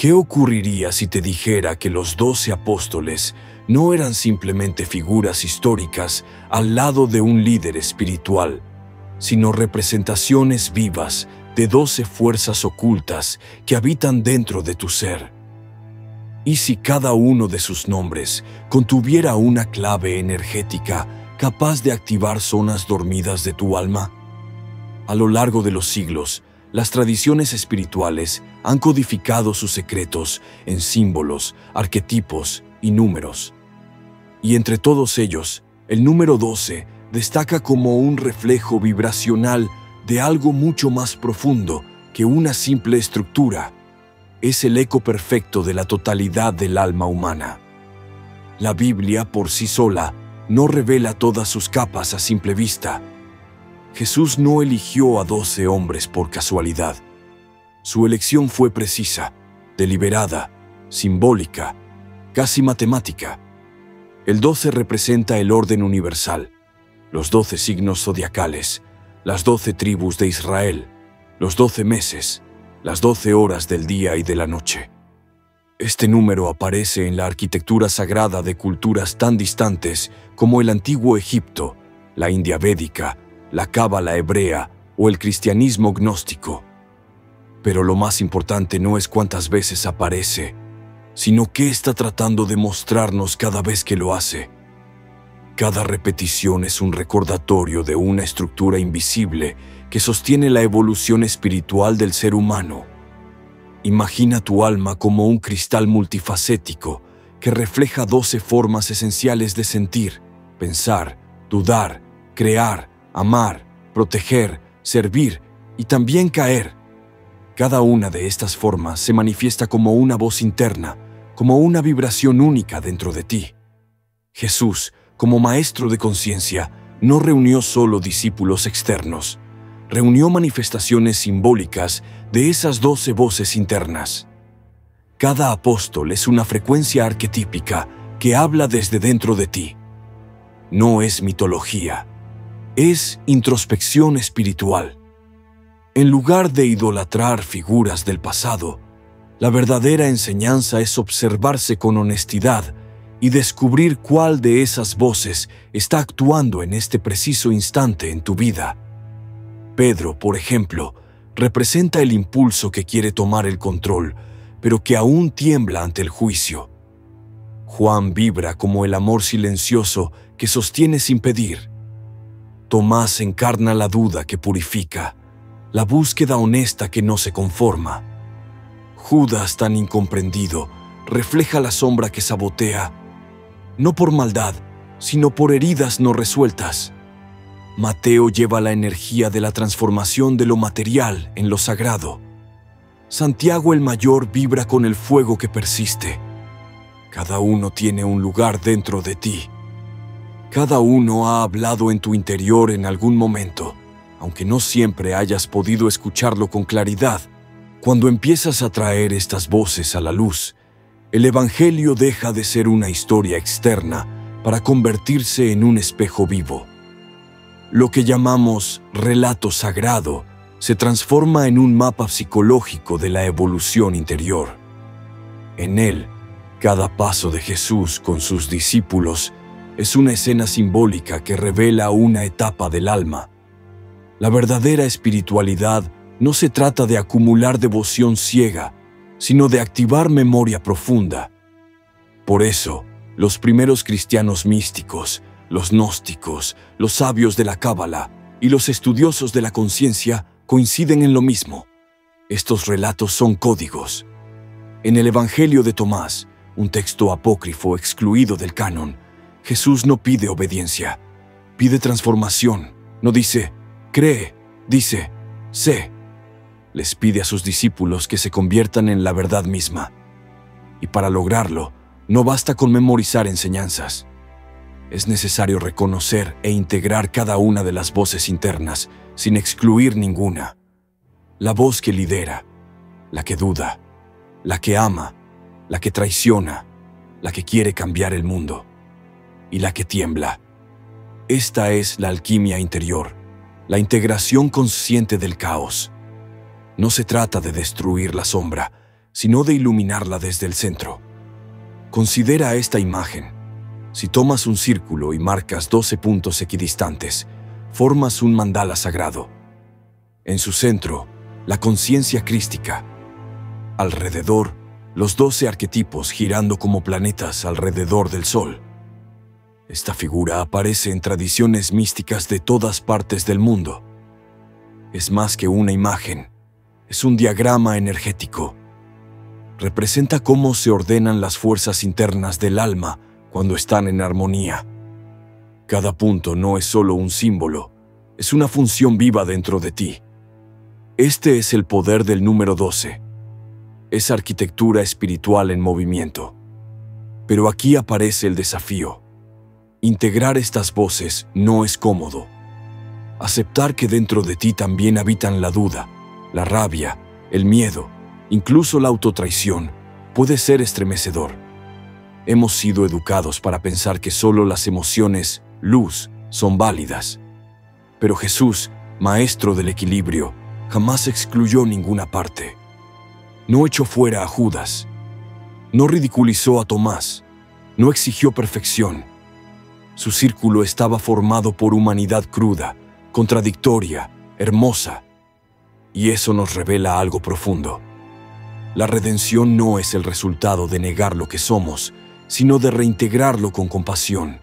¿Qué ocurriría si te dijera que los 12 apóstoles no eran simplemente figuras históricas al lado de un líder espiritual, sino representaciones vivas de 12 fuerzas ocultas que habitan dentro de tu ser? ¿Y si cada uno de sus nombres contuviera una clave energética capaz de activar zonas dormidas de tu alma? A lo largo de los siglos, las tradiciones espirituales han codificado sus secretos en símbolos, arquetipos y números. Y entre todos ellos, el número 12 destaca como un reflejo vibracional de algo mucho más profundo que una simple estructura. Es el eco perfecto de la totalidad del alma humana. La Biblia por sí sola no revela todas sus capas a simple vista. Jesús no eligió a 12 hombres por casualidad. Su elección fue precisa, deliberada, simbólica, casi matemática. El 12 representa el orden universal, los 12 signos zodiacales, las 12 tribus de Israel, los 12 meses, las 12 horas del día y de la noche. Este número aparece en la arquitectura sagrada de culturas tan distantes como el antiguo Egipto, la India védica, la cábala hebrea o el cristianismo gnóstico. Pero lo más importante no es cuántas veces aparece, sino qué está tratando de mostrarnos cada vez que lo hace. Cada repetición es un recordatorio de una estructura invisible que sostiene la evolución espiritual del ser humano. Imagina tu alma como un cristal multifacético que refleja 12 formas esenciales de sentir, pensar, dudar, crear, amar, proteger, servir y también caer. Cada una de estas formas se manifiesta como una voz interna, como una vibración única dentro de ti. Jesús, como maestro de conciencia, no reunió solo discípulos externos, reunió manifestaciones simbólicas de esas 12 voces internas. Cada apóstol es una frecuencia arquetípica que habla desde dentro de ti. No es mitología. Es introspección espiritual. En lugar de idolatrar figuras del pasado, la verdadera enseñanza es observarse con honestidad y descubrir cuál de esas voces está actuando en este preciso instante en tu vida. Pedro, por ejemplo, representa el impulso que quiere tomar el control, pero que aún tiembla ante el juicio. Juan vibra como el amor silencioso que sostiene sin pedir. Tomás encarna la duda que purifica, la búsqueda honesta que no se conforma. Judas, tan incomprendido, refleja la sombra que sabotea, no por maldad, sino por heridas no resueltas. Mateo lleva la energía de la transformación de lo material en lo sagrado. Santiago el Mayor vibra con el fuego que persiste. Cada uno tiene un lugar dentro de ti. Cada uno ha hablado en tu interior en algún momento, aunque no siempre hayas podido escucharlo con claridad. Cuando empiezas a traer estas voces a la luz, el Evangelio deja de ser una historia externa para convertirse en un espejo vivo. Lo que llamamos relato sagrado se transforma en un mapa psicológico de la evolución interior. En él, cada paso de Jesús con sus discípulos es una escena simbólica que revela una etapa del alma. La verdadera espiritualidad no se trata de acumular devoción ciega, sino de activar memoria profunda. Por eso, los primeros cristianos místicos, los gnósticos, los sabios de la cábala y los estudiosos de la conciencia coinciden en lo mismo. Estos relatos son códigos. En el Evangelio de Tomás, un texto apócrifo excluido del canon, Jesús no pide obediencia, pide transformación. No dice, cree, dice, sé. Les pide a sus discípulos que se conviertan en la verdad misma. Y para lograrlo, no basta con memorizar enseñanzas. Es necesario reconocer e integrar cada una de las voces internas, sin excluir ninguna. La voz que lidera, la que duda, la que ama, la que traiciona, la que quiere cambiar el mundo y la que tiembla. Esta es la alquimia interior, la integración consciente del caos. No se trata de destruir la sombra, sino de iluminarla desde el centro. Considera esta imagen. Si tomas un círculo y marcas 12 puntos equidistantes, formas un mandala sagrado. En su centro, la conciencia crística. Alrededor, los 12 arquetipos girando como planetas alrededor del Sol. Esta figura aparece en tradiciones místicas de todas partes del mundo. Es más que una imagen, es un diagrama energético. Representa cómo se ordenan las fuerzas internas del alma cuando están en armonía. Cada punto no es solo un símbolo, es una función viva dentro de ti. Este es el poder del número 12. Es arquitectura espiritual en movimiento. Pero aquí aparece el desafío. Integrar estas voces no es cómodo. Aceptar que dentro de ti también habitan la duda, la rabia, el miedo, incluso la autotraición, puede ser estremecedor. Hemos sido educados para pensar que solo las emociones, luz, son válidas. Pero Jesús, maestro del equilibrio, jamás excluyó ninguna parte. No echó fuera a Judas. No ridiculizó a Tomás. No exigió perfección. Su círculo estaba formado por humanidad cruda, contradictoria, hermosa. Y eso nos revela algo profundo. La redención no es el resultado de negar lo que somos, sino de reintegrarlo con compasión.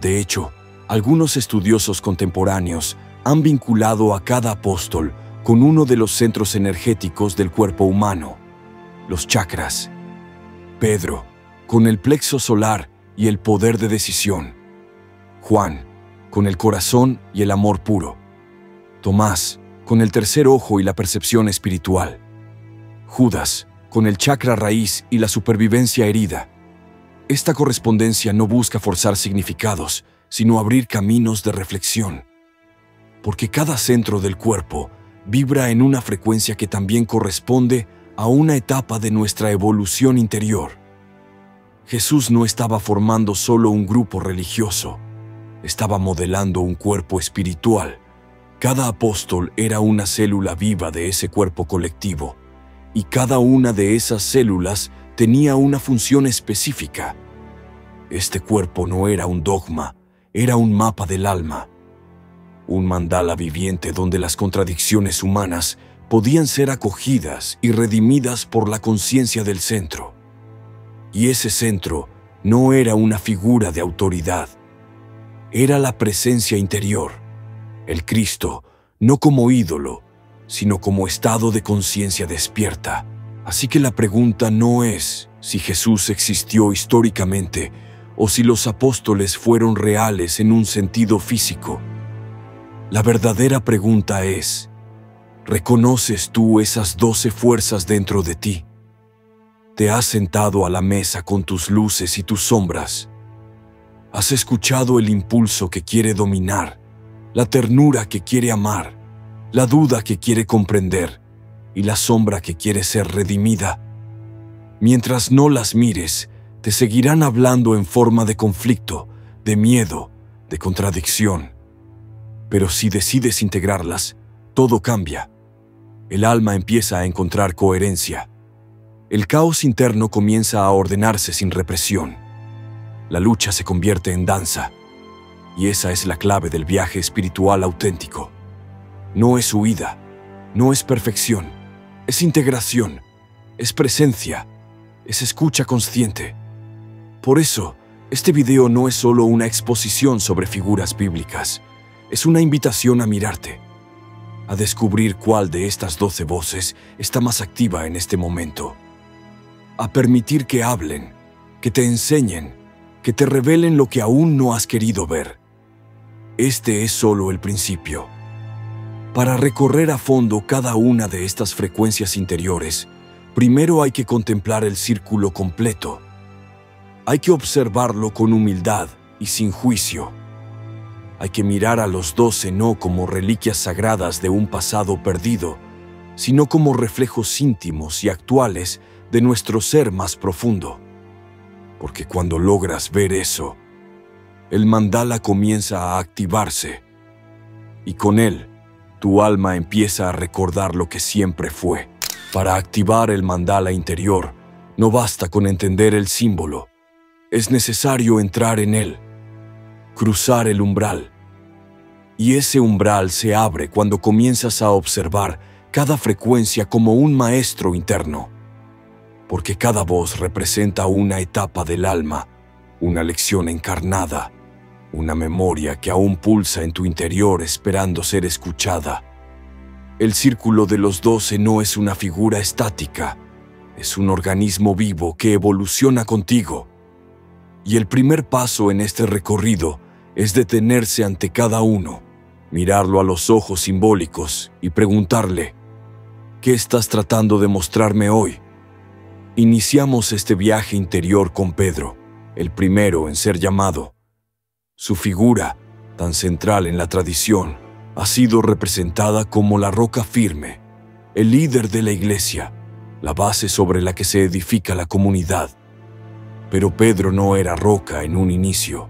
De hecho, algunos estudiosos contemporáneos han vinculado a cada apóstol con uno de los centros energéticos del cuerpo humano, los chakras. Pedro, con el plexo solar y el poder de decisión. Juan, con el corazón y el amor puro. Tomás, con el tercer ojo y la percepción espiritual. Judas, con el chakra raíz y la supervivencia herida. Esta correspondencia no busca forzar significados, sino abrir caminos de reflexión. Porque cada centro del cuerpo vibra en una frecuencia que también corresponde a una etapa de nuestra evolución interior. Jesús no estaba formando solo un grupo religioso, estaba modelando un cuerpo espiritual. Cada apóstol era una célula viva de ese cuerpo colectivo, y cada una de esas células tenía una función específica. Este cuerpo no era un dogma, era un mapa del alma. Un mandala viviente donde las contradicciones humanas podían ser acogidas y redimidas por la conciencia del centro. Y ese centro no era una figura de autoridad. Era la presencia interior, el Cristo, no como ídolo, sino como estado de conciencia despierta. Así que la pregunta no es si Jesús existió históricamente o si los apóstoles fueron reales en un sentido físico. La verdadera pregunta es, ¿reconoces tú esas 12 fuerzas dentro de ti? ¿Te has sentado a la mesa con tus luces y tus sombras? ¿Has escuchado el impulso que quiere dominar, la ternura que quiere amar, la duda que quiere comprender y la sombra que quiere ser redimida? Mientras no las mires, te seguirán hablando en forma de conflicto, de miedo, de contradicción. Pero si decides integrarlas, todo cambia. El alma empieza a encontrar coherencia. El caos interno comienza a ordenarse sin represión. La lucha se convierte en danza. Y esa es la clave del viaje espiritual auténtico. No es huida, no es perfección, es integración, es presencia, es escucha consciente. Por eso, este video no es solo una exposición sobre figuras bíblicas, es una invitación a mirarte, a descubrir cuál de estas 12 voces está más activa en este momento, a permitir que hablen, que te enseñen, que te revelen lo que aún no has querido ver. Este es solo el principio. Para recorrer a fondo cada una de estas frecuencias interiores, primero hay que contemplar el círculo completo. Hay que observarlo con humildad y sin juicio. Hay que mirar a los 12 no como reliquias sagradas de un pasado perdido, sino como reflejos íntimos y actuales de nuestro ser más profundo. Porque cuando logras ver eso, el mandala comienza a activarse, y con él, tu alma empieza a recordar lo que siempre fue. Para activar el mandala interior, no basta con entender el símbolo. Es necesario entrar en él, cruzar el umbral. Y ese umbral se abre cuando comienzas a observar cada frecuencia como un maestro interno. Porque cada voz representa una etapa del alma, una lección encarnada, una memoria que aún pulsa en tu interior esperando ser escuchada. El círculo de los 12 no es una figura estática, es un organismo vivo que evoluciona contigo. Y el primer paso en este recorrido es detenerse ante cada uno, mirarlo a los ojos simbólicos y preguntarle: ¿qué estás tratando de mostrarme hoy? Iniciamos este viaje interior con Pedro, el primero en ser llamado. Su figura, tan central en la tradición, ha sido representada como la roca firme, el líder de la iglesia, la base sobre la que se edifica la comunidad. Pero Pedro no era roca en un inicio.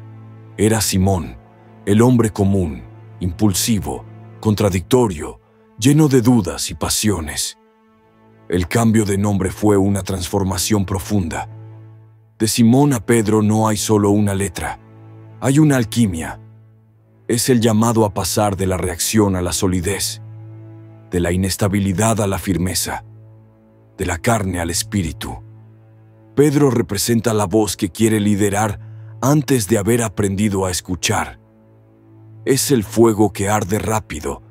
Era Simón, el hombre común, impulsivo, contradictorio, lleno de dudas y pasiones. El cambio de nombre fue una transformación profunda. De Simón a Pedro no hay solo una letra, hay una alquimia. Es el llamado a pasar de la reacción a la solidez, de la inestabilidad a la firmeza, de la carne al espíritu. Pedro representa la voz que quiere liderar antes de haber aprendido a escuchar. Es el fuego que arde rápido,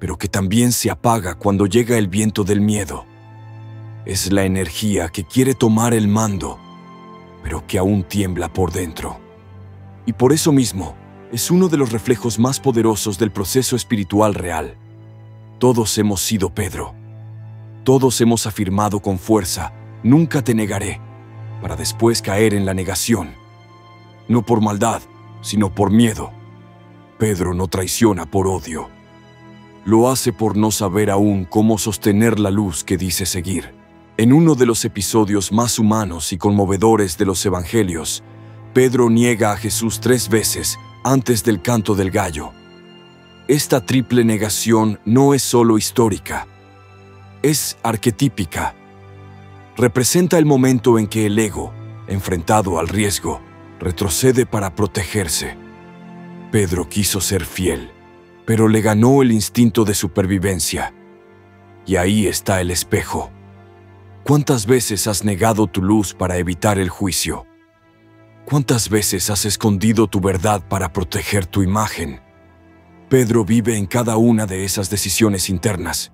pero que también se apaga cuando llega el viento del miedo. Es la energía que quiere tomar el mando, pero que aún tiembla por dentro. Y por eso mismo, es uno de los reflejos más poderosos del proceso espiritual real. Todos hemos sido Pedro. Todos hemos afirmado con fuerza: nunca te negaré, para después caer en la negación. No por maldad, sino por miedo. Pedro no traiciona por odio. Lo hace por no saber aún cómo sostener la luz que dice seguir. En uno de los episodios más humanos y conmovedores de los evangelios, Pedro niega a Jesús 3 veces antes del canto del gallo. Esta triple negación no es solo histórica, es arquetípica. Representa el momento en que el ego, enfrentado al riesgo, retrocede para protegerse. Pedro quiso ser fiel, pero le ganó el instinto de supervivencia. Y ahí está el espejo. ¿Cuántas veces has negado tu luz para evitar el juicio? ¿Cuántas veces has escondido tu verdad para proteger tu imagen? Pedro vive en cada una de esas decisiones internas,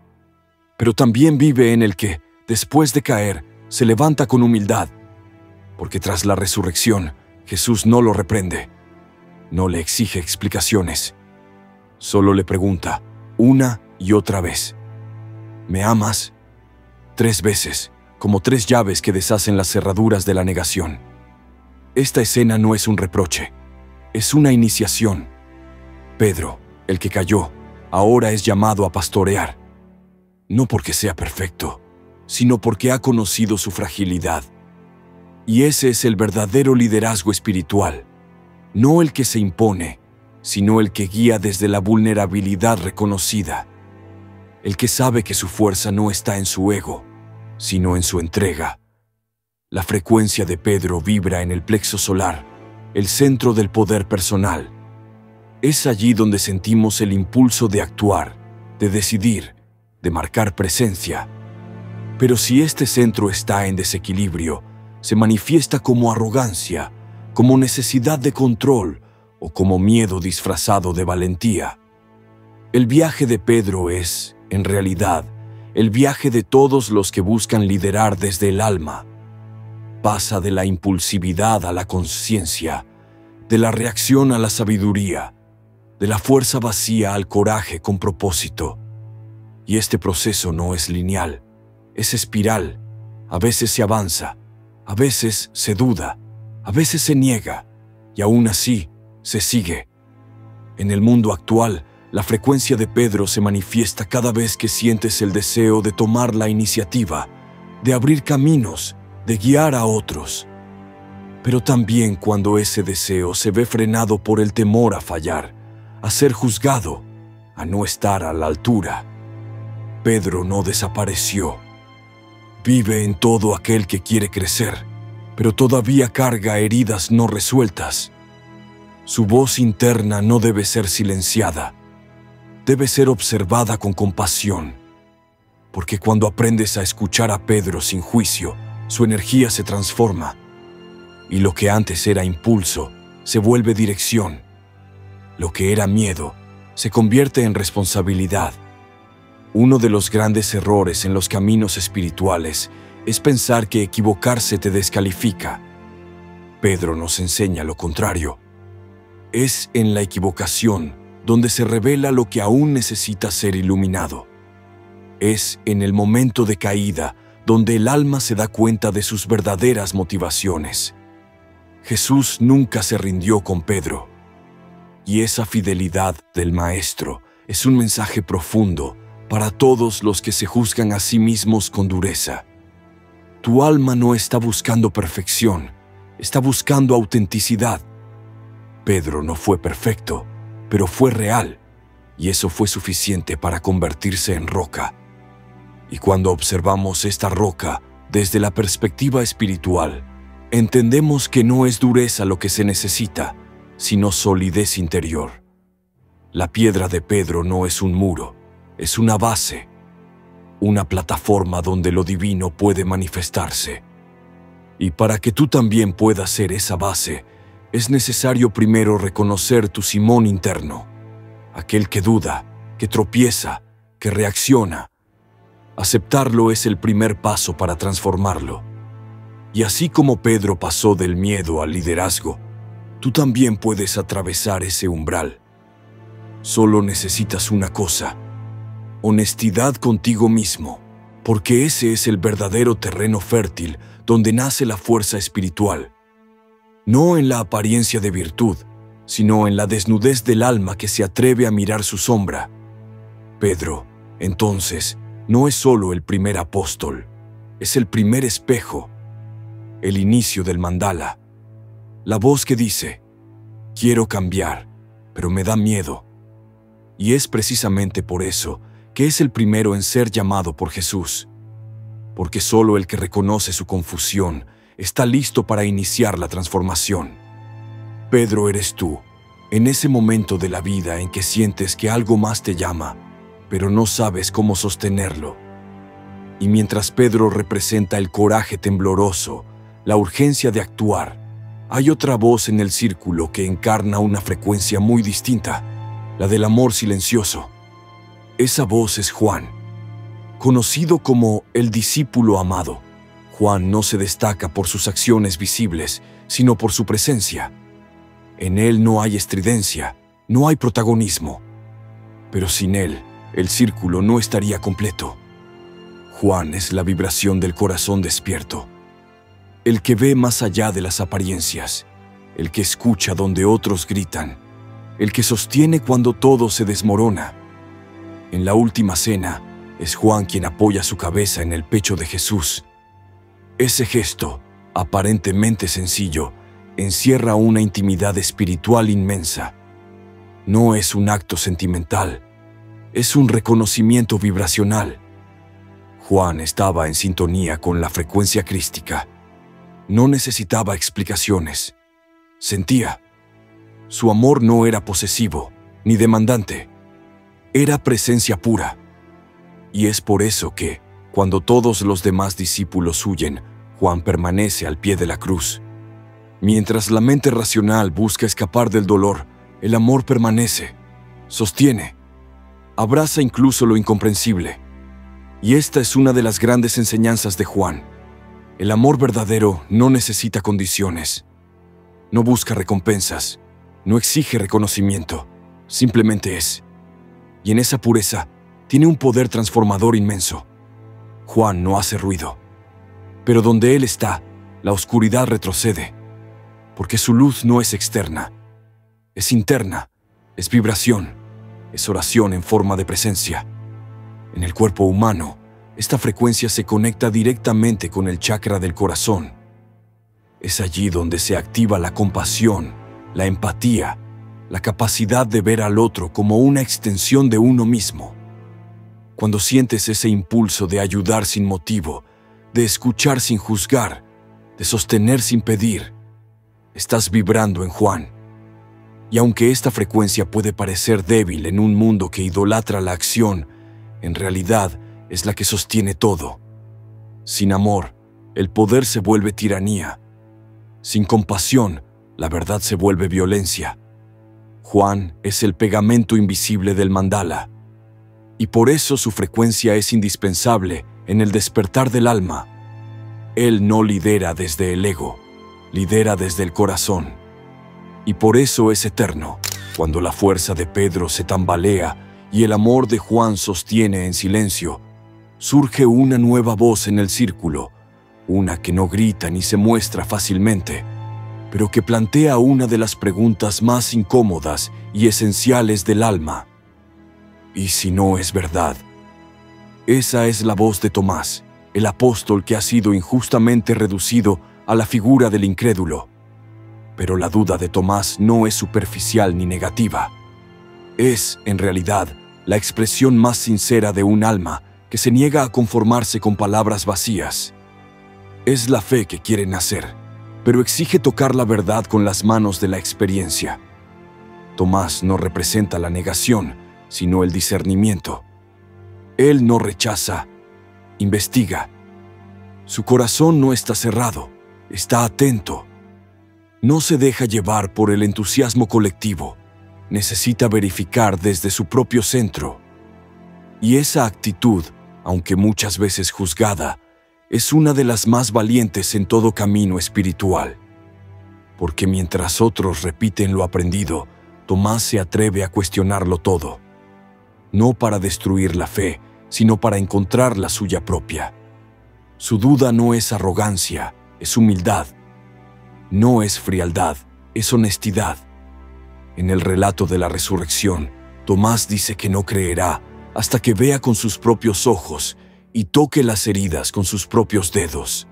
pero también vive en el que, después de caer, se levanta con humildad, porque tras la resurrección, Jesús no lo reprende, no le exige explicaciones, solo le pregunta una y otra vez: ¿me amas? 3 veces, como 3 llaves que deshacen las cerraduras de la negación. Esta escena no es un reproche, es una iniciación. Pedro, el que cayó, ahora es llamado a pastorear, no porque sea perfecto, sino porque ha conocido su fragilidad. Y ese es el verdadero liderazgo espiritual, no el que se impone, sino el que guía desde la vulnerabilidad reconocida, el que sabe que su fuerza no está en su ego, sino en su entrega. La frecuencia de Pedro vibra en el plexo solar, el centro del poder personal. Es allí donde sentimos el impulso de actuar, de decidir, de marcar presencia. Pero si este centro está en desequilibrio, se manifiesta como arrogancia, como necesidad de control o como miedo disfrazado de valentía. El viaje de Pedro es, en realidad, el viaje de todos los que buscan liderar desde el alma. Pasa de la impulsividad a la conciencia, de la reacción a la sabiduría, de la fuerza vacía al coraje con propósito. Y este proceso no es lineal, es espiral. A veces se avanza, a veces se duda, a veces se niega, y aún así se sigue. En el mundo actual, la frecuencia de Pedro se manifiesta cada vez que sientes el deseo de tomar la iniciativa, de abrir caminos, de guiar a otros. Pero también cuando ese deseo se ve frenado por el temor a fallar, a ser juzgado, a no estar a la altura. Pedro no desapareció. Vive en todo aquel que quiere crecer, pero todavía carga heridas no resueltas. Su voz interna no debe ser silenciada, debe ser observada con compasión, porque cuando aprendes a escuchar a Pedro sin juicio, su energía se transforma, y lo que antes era impulso se vuelve dirección. Lo que era miedo se convierte en responsabilidad. Uno de los grandes errores en los caminos espirituales es pensar que equivocarse te descalifica. Pedro nos enseña lo contrario. Es en la equivocación donde se revela lo que aún necesita ser iluminado. Es en el momento de caída donde el alma se da cuenta de sus verdaderas motivaciones. Jesús nunca se rindió con Pedro. Y esa fidelidad del Maestro es un mensaje profundo para todos los que se juzgan a sí mismos con dureza. Tu alma no está buscando perfección, está buscando autenticidad. Pedro no fue perfecto, pero fue real, y eso fue suficiente para convertirse en roca. Y cuando observamos esta roca desde la perspectiva espiritual, entendemos que no es dureza lo que se necesita, sino solidez interior. La piedra de Pedro no es un muro, es una base, una plataforma donde lo divino puede manifestarse. Y para que tú también puedas ser esa base, es necesario primero reconocer tu Simón interno, aquel que duda, que tropieza, que reacciona. Aceptarlo es el primer paso para transformarlo. Y así como Pedro pasó del miedo al liderazgo, tú también puedes atravesar ese umbral. Solo necesitas una cosa: honestidad contigo mismo, porque ese es el verdadero terreno fértil donde nace la fuerza espiritual. No en la apariencia de virtud, sino en la desnudez del alma que se atreve a mirar su sombra. Pedro, entonces, no es solo el primer apóstol, es el primer espejo, el inicio del mandala. La voz que dice: quiero cambiar, pero me da miedo. Y es precisamente por eso que es el primero en ser llamado por Jesús, porque solo el que reconoce su confusión está listo para iniciar la transformación. Pedro eres tú, en ese momento de la vida en que sientes que algo más te llama, pero no sabes cómo sostenerlo. Y mientras Pedro representa el coraje tembloroso, la urgencia de actuar, hay otra voz en el círculo que encarna una frecuencia muy distinta, la del amor silencioso. Esa voz es Juan, conocido como el discípulo amado. Juan no se destaca por sus acciones visibles, sino por su presencia. En él no hay estridencia, no hay protagonismo. Pero sin él, el círculo no estaría completo. Juan es la vibración del corazón despierto, el que ve más allá de las apariencias, el que escucha donde otros gritan, el que sostiene cuando todo se desmorona. En la última cena, es Juan quien apoya su cabeza en el pecho de Jesús. Ese gesto, aparentemente sencillo, encierra una intimidad espiritual inmensa. No es un acto sentimental, es un reconocimiento vibracional. Juan estaba en sintonía con la frecuencia crística. No necesitaba explicaciones. Sentía. Su amor no era posesivo, ni demandante. Era presencia pura. Y es por eso que, cuando todos los demás discípulos huyen, Juan permanece al pie de la cruz. Mientras la mente racional busca escapar del dolor, el amor permanece, sostiene, abraza incluso lo incomprensible. Y esta es una de las grandes enseñanzas de Juan. El amor verdadero no necesita condiciones, no busca recompensas, no exige reconocimiento, simplemente es. Y en esa pureza tiene un poder transformador inmenso. Juan no hace ruido, pero donde él está, la oscuridad retrocede, porque su luz no es externa, es interna, es vibración, es oración en forma de presencia. En el cuerpo humano, esta frecuencia se conecta directamente con el chakra del corazón. Es allí donde se activa la compasión, la empatía, la capacidad de ver al otro como una extensión de uno mismo. Cuando sientes ese impulso de ayudar sin motivo, de escuchar sin juzgar, de sostener sin pedir. Estás vibrando en Juan. Y aunque esta frecuencia puede parecer débil en un mundo que idolatra la acción, en realidad es la que sostiene todo. Sin amor, el poder se vuelve tiranía. Sin compasión, la verdad se vuelve violencia. Juan es el pegamento invisible del mandala, y por eso su frecuencia es indispensable en el despertar del alma. Él no lidera desde el ego, lidera desde el corazón. Y por eso es eterno. Cuando la fuerza de Pedro se tambalea y el amor de Juan sostiene en silencio, surge una nueva voz en el círculo, una que no grita ni se muestra fácilmente, pero que plantea una de las preguntas más incómodas y esenciales del alma. ¿Y si no es verdad? Esa es la voz de Tomás, el apóstol que ha sido injustamente reducido a la figura del incrédulo. Pero la duda de Tomás no es superficial ni negativa. Es, en realidad, la expresión más sincera de un alma que se niega a conformarse con palabras vacías. Es la fe que quiere nacer, pero exige tocar la verdad con las manos de la experiencia. Tomás no representa la negación, sino el discernimiento. Él no rechaza, investiga. Su corazón no está cerrado, está atento. No se deja llevar por el entusiasmo colectivo, necesita verificar desde su propio centro. Y esa actitud, aunque muchas veces juzgada, es una de las más valientes en todo camino espiritual. Porque mientras otros repiten lo aprendido, Tomás se atreve a cuestionarlo todo. No para destruir la fe, sino para encontrar la suya propia. Su duda no es arrogancia, es humildad. No es frialdad, es honestidad. En el relato de la resurrección, Tomás dice que no creerá hasta que vea con sus propios ojos y toque las heridas con sus propios dedos.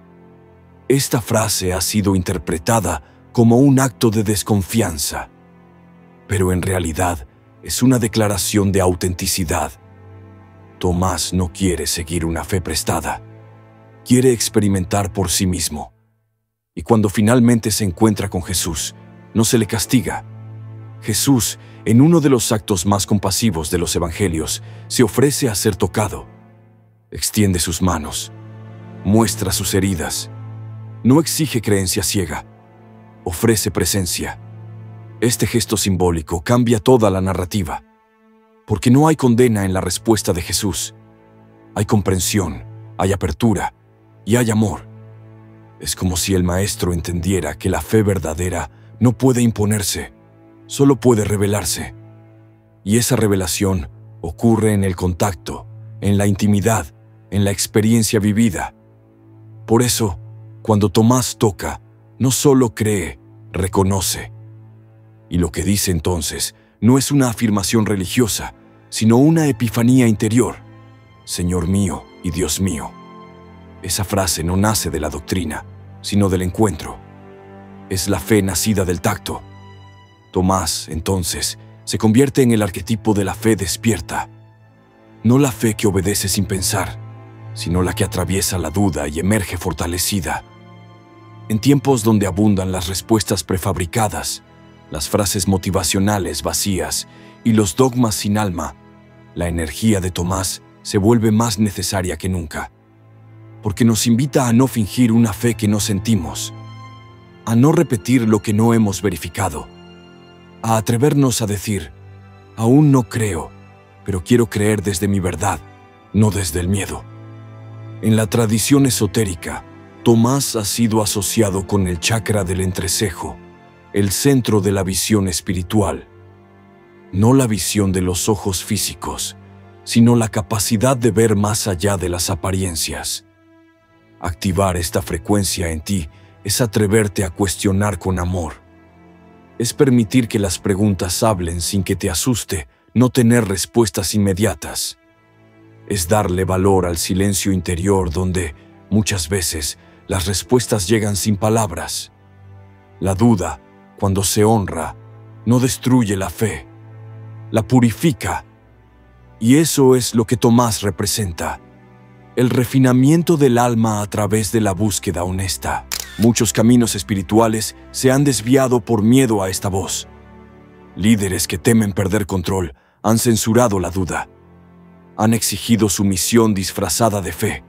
Esta frase ha sido interpretada como un acto de desconfianza, pero en realidad es una declaración de autenticidad. Tomás no quiere seguir una fe prestada, quiere experimentar por sí mismo. Y cuando finalmente se encuentra con Jesús, no se le castiga. Jesús, en uno de los actos más compasivos de los evangelios, se ofrece a ser tocado. Extiende sus manos, muestra sus heridas. No exige creencia ciega, ofrece presencia. Este gesto simbólico cambia toda la narrativa, porque no hay condena en la respuesta de Jesús. Hay comprensión, hay apertura y hay amor. Es como si el maestro entendiera que la fe verdadera no puede imponerse, solo puede revelarse. Y esa revelación ocurre en el contacto, en la intimidad, en la experiencia vivida. Por eso, cuando Tomás toca, no solo cree, reconoce. Y lo que dice entonces no es una afirmación religiosa, sino una epifanía interior. Señor mío y Dios mío. Esa frase no nace de la doctrina, sino del encuentro. Es la fe nacida del tacto. Tomás, entonces, se convierte en el arquetipo de la fe despierta. No la fe que obedece sin pensar, sino la que atraviesa la duda y emerge fortalecida. En tiempos donde abundan las respuestas prefabricadas, las frases motivacionales vacías y los dogmas sin alma, la energía de Tomás se vuelve más necesaria que nunca, porque nos invita a no fingir una fe que no sentimos, a no repetir lo que no hemos verificado, a atrevernos a decir, aún no creo, pero quiero creer desde mi verdad, no desde el miedo. En la tradición esotérica, Tomás ha sido asociado con el chakra del entrecejo, el centro de la visión espiritual. No la visión de los ojos físicos, sino la capacidad de ver más allá de las apariencias. Activar esta frecuencia en ti es atreverte a cuestionar con amor. Es permitir que las preguntas hablen sin que te asuste no tener respuestas inmediatas. Es darle valor al silencio interior donde, muchas veces, las respuestas llegan sin palabras. La duda, cuando se honra, no destruye la fe, la purifica. Y eso es lo que Tomás representa. el refinamiento del alma a través de la búsqueda honesta. Muchos caminos espirituales se han desviado por miedo a esta voz. Líderes que temen perder control han censurado la duda. Han exigido sumisión disfrazada de fe.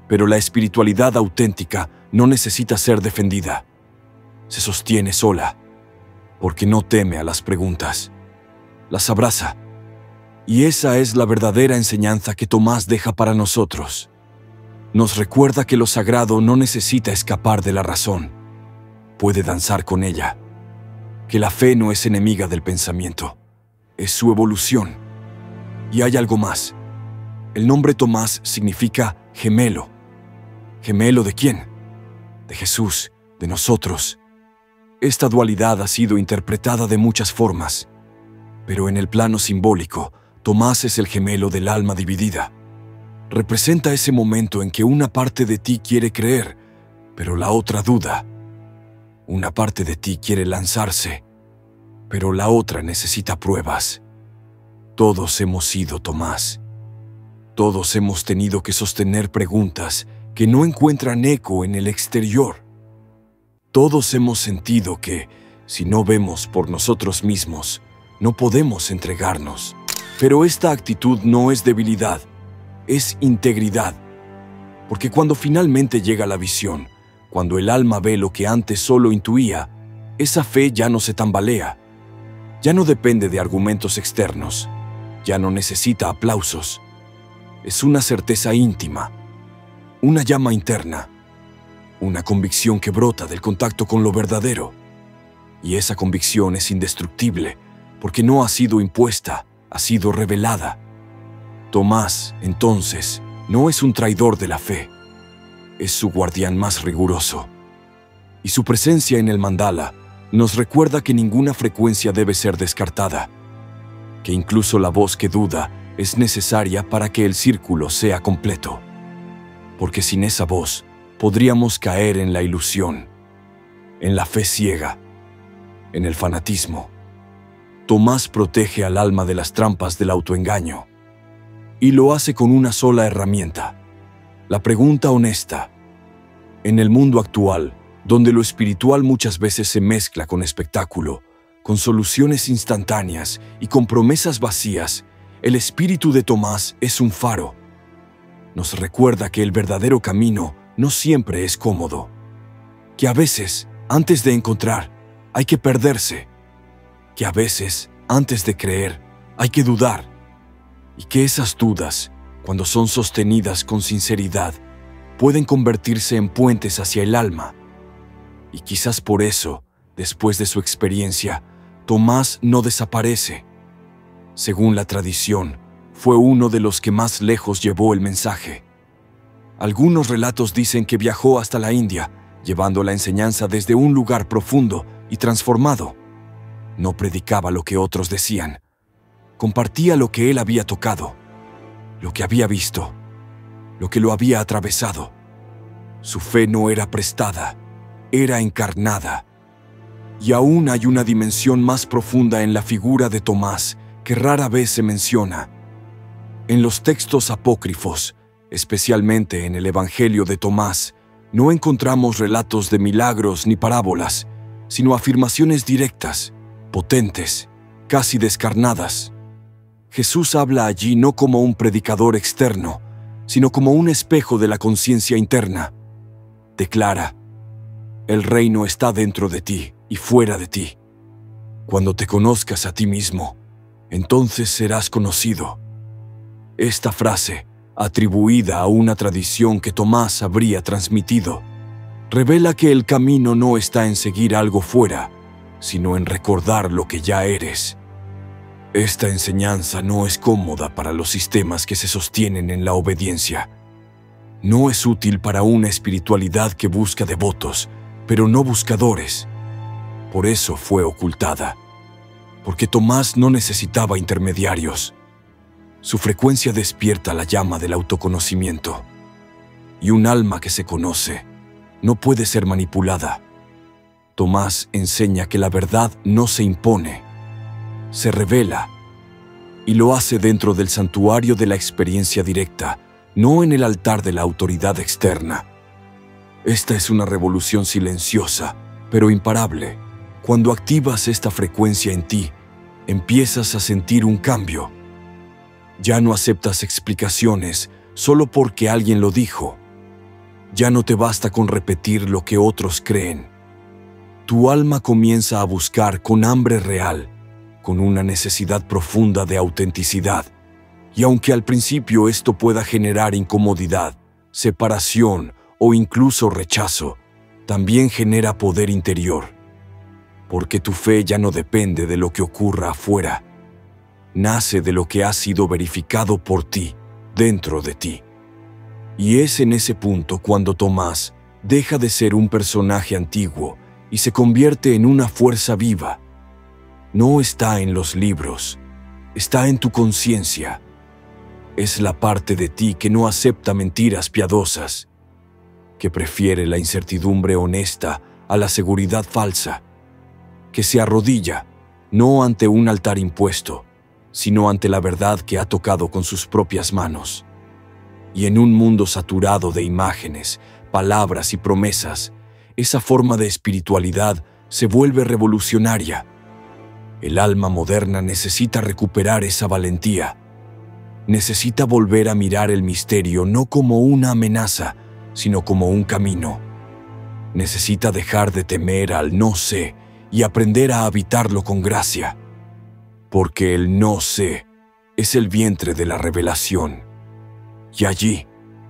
Pero la espiritualidad auténtica no necesita ser defendida. Se sostiene sola, porque no teme a las preguntas. Las abraza. Y esa es la verdadera enseñanza que Tomás deja para nosotros. Nos recuerda que lo sagrado no necesita escapar de la razón. Puede danzar con ella. Que la fe no es enemiga del pensamiento. Es su evolución. Y hay algo más. El nombre Tomás significa gemelo. ¿Gemelo de quién? De Jesús, de nosotros. Esta dualidad ha sido interpretada de muchas formas, pero en el plano simbólico, Tomás es el gemelo del alma dividida. Representa ese momento en que una parte de ti quiere creer, pero la otra duda. Una parte de ti quiere lanzarse, pero la otra necesita pruebas. Todos hemos sido Tomás. Todos hemos tenido que sostener preguntas que no encuentran eco en el exterior. Todos hemos sentido que, si no vemos por nosotros mismos, no podemos entregarnos. Pero esta actitud no es debilidad, es integridad. Porque cuando finalmente llega la visión, cuando el alma ve lo que antes solo intuía, esa fe ya no se tambalea. Ya no depende de argumentos externos. Ya no necesita aplausos. Es una certeza íntima, una llama interna, una convicción que brota del contacto con lo verdadero. Y esa convicción es indestructible, porque no ha sido impuesta, ha sido revelada. Tomás, entonces, no es un traidor de la fe, es su guardián más riguroso. Y su presencia en el mandala nos recuerda que ninguna frecuencia debe ser descartada, que incluso la voz que duda es necesaria para que el círculo sea completo. Porque sin esa voz, podríamos caer en la ilusión, en la fe ciega, en el fanatismo. Tomás protege al alma de las trampas del autoengaño, y lo hace con una sola herramienta: la pregunta honesta. En el mundo actual, donde lo espiritual muchas veces se mezcla con espectáculo, con soluciones instantáneas y con promesas vacías, el espíritu de Tomás es un faro. Nos recuerda que el verdadero camino no siempre es cómodo, que a veces, antes de encontrar, hay que perderse, que a veces, antes de creer, hay que dudar, y que esas dudas, cuando son sostenidas con sinceridad, pueden convertirse en puentes hacia el alma. Y quizás por eso, después de su experiencia, Tomás no desaparece. Según la tradición, fue uno de los que más lejos llevó el mensaje. Algunos relatos dicen que viajó hasta la India, llevando la enseñanza desde un lugar profundo y transformado. No predicaba lo que otros decían. Compartía lo que él había tocado, lo que había visto, lo que lo había atravesado. Su fe no era prestada, era encarnada. Y aún hay una dimensión más profunda en la figura de Tomás que rara vez se menciona. En los textos apócrifos, especialmente en el Evangelio de Tomás, no encontramos relatos de milagros ni parábolas, sino afirmaciones directas, potentes, casi descarnadas. Jesús habla allí no como un predicador externo, sino como un espejo de la conciencia interna. Declara: el reino está dentro de ti y fuera de ti. Cuando te conozcas a ti mismo, entonces serás conocido. Esta frase, atribuida a una tradición que Tomás habría transmitido, revela que el camino no está en seguir algo fuera, sino en recordar lo que ya eres. Esta enseñanza no es cómoda para los sistemas que se sostienen en la obediencia. No es útil para una espiritualidad que busca devotos, pero no buscadores. Por eso fue ocultada, porque Tomás no necesitaba intermediarios. Su frecuencia despierta la llama del autoconocimiento, y un alma que se conoce no puede ser manipulada. Tomás enseña que la verdad no se impone, se revela, y lo hace dentro del santuario de la experiencia directa, no en el altar de la autoridad externa. Esta es una revolución silenciosa, pero imparable. Cuando activas esta frecuencia en ti, empiezas a sentir un cambio. Ya no aceptas explicaciones solo porque alguien lo dijo. Ya no te basta con repetir lo que otros creen. Tu alma comienza a buscar con hambre real, con una necesidad profunda de autenticidad. Y aunque al principio esto pueda generar incomodidad, separación o incluso rechazo, también genera poder interior. Porque tu fe ya no depende de lo que ocurra afuera. Nace de lo que ha sido verificado por ti, dentro de ti. Y es en ese punto cuando Tomás deja de ser un personaje antiguo y se convierte en una fuerza viva. No está en los libros, está en tu conciencia. Es la parte de ti que no acepta mentiras piadosas, que prefiere la incertidumbre honesta a la seguridad falsa, que se arrodilla, no ante un altar impuesto, sino ante la verdad que ha tocado con sus propias manos. Y en un mundo saturado de imágenes, palabras y promesas, esa forma de espiritualidad se vuelve revolucionaria. El alma moderna necesita recuperar esa valentía. Necesita volver a mirar el misterio no como una amenaza, sino como un camino. Necesita dejar de temer al no sé y aprender a habitarlo con gracia. Porque el no sé es el vientre de la revelación. Y allí,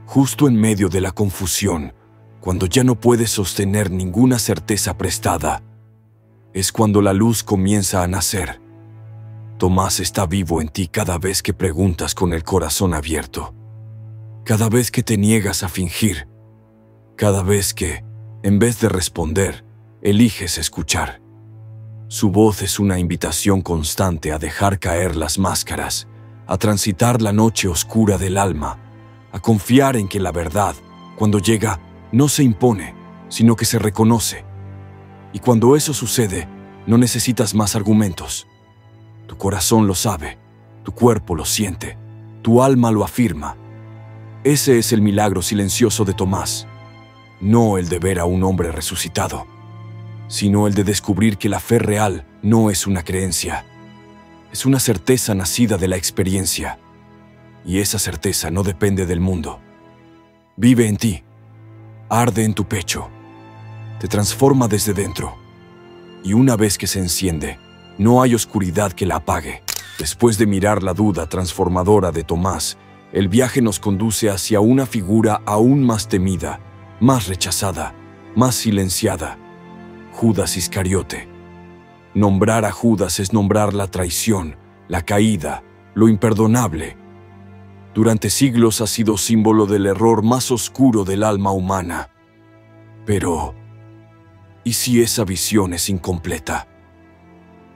justo en medio de la confusión, cuando ya no puedes sostener ninguna certeza prestada, es cuando la luz comienza a nacer. Tomás está vivo en ti cada vez que preguntas con el corazón abierto, cada vez que te niegas a fingir, cada vez que, en vez de responder, eliges escuchar. Su voz es una invitación constante a dejar caer las máscaras, a transitar la noche oscura del alma, a confiar en que la verdad, cuando llega, no se impone, sino que se reconoce. Y cuando eso sucede, no necesitas más argumentos. Tu corazón lo sabe, tu cuerpo lo siente, tu alma lo afirma. Ese es el milagro silencioso de Tomás, no el de ver a un hombre resucitado, sino el de descubrir que la fe real no es una creencia, es una certeza nacida de la experiencia. Y esa certeza no depende del mundo. Vive en ti, arde en tu pecho, te transforma desde dentro. Y una vez que se enciende, no hay oscuridad que la apague. Después de mirar la duda transformadora de Tomás, el viaje nos conduce hacia una figura aún más temida, más rechazada, más silenciada: Judas Iscariote. Nombrar a Judas es nombrar la traición, la caída, lo imperdonable. Durante siglos ha sido símbolo del error más oscuro del alma humana. Pero, ¿y si esa visión es incompleta?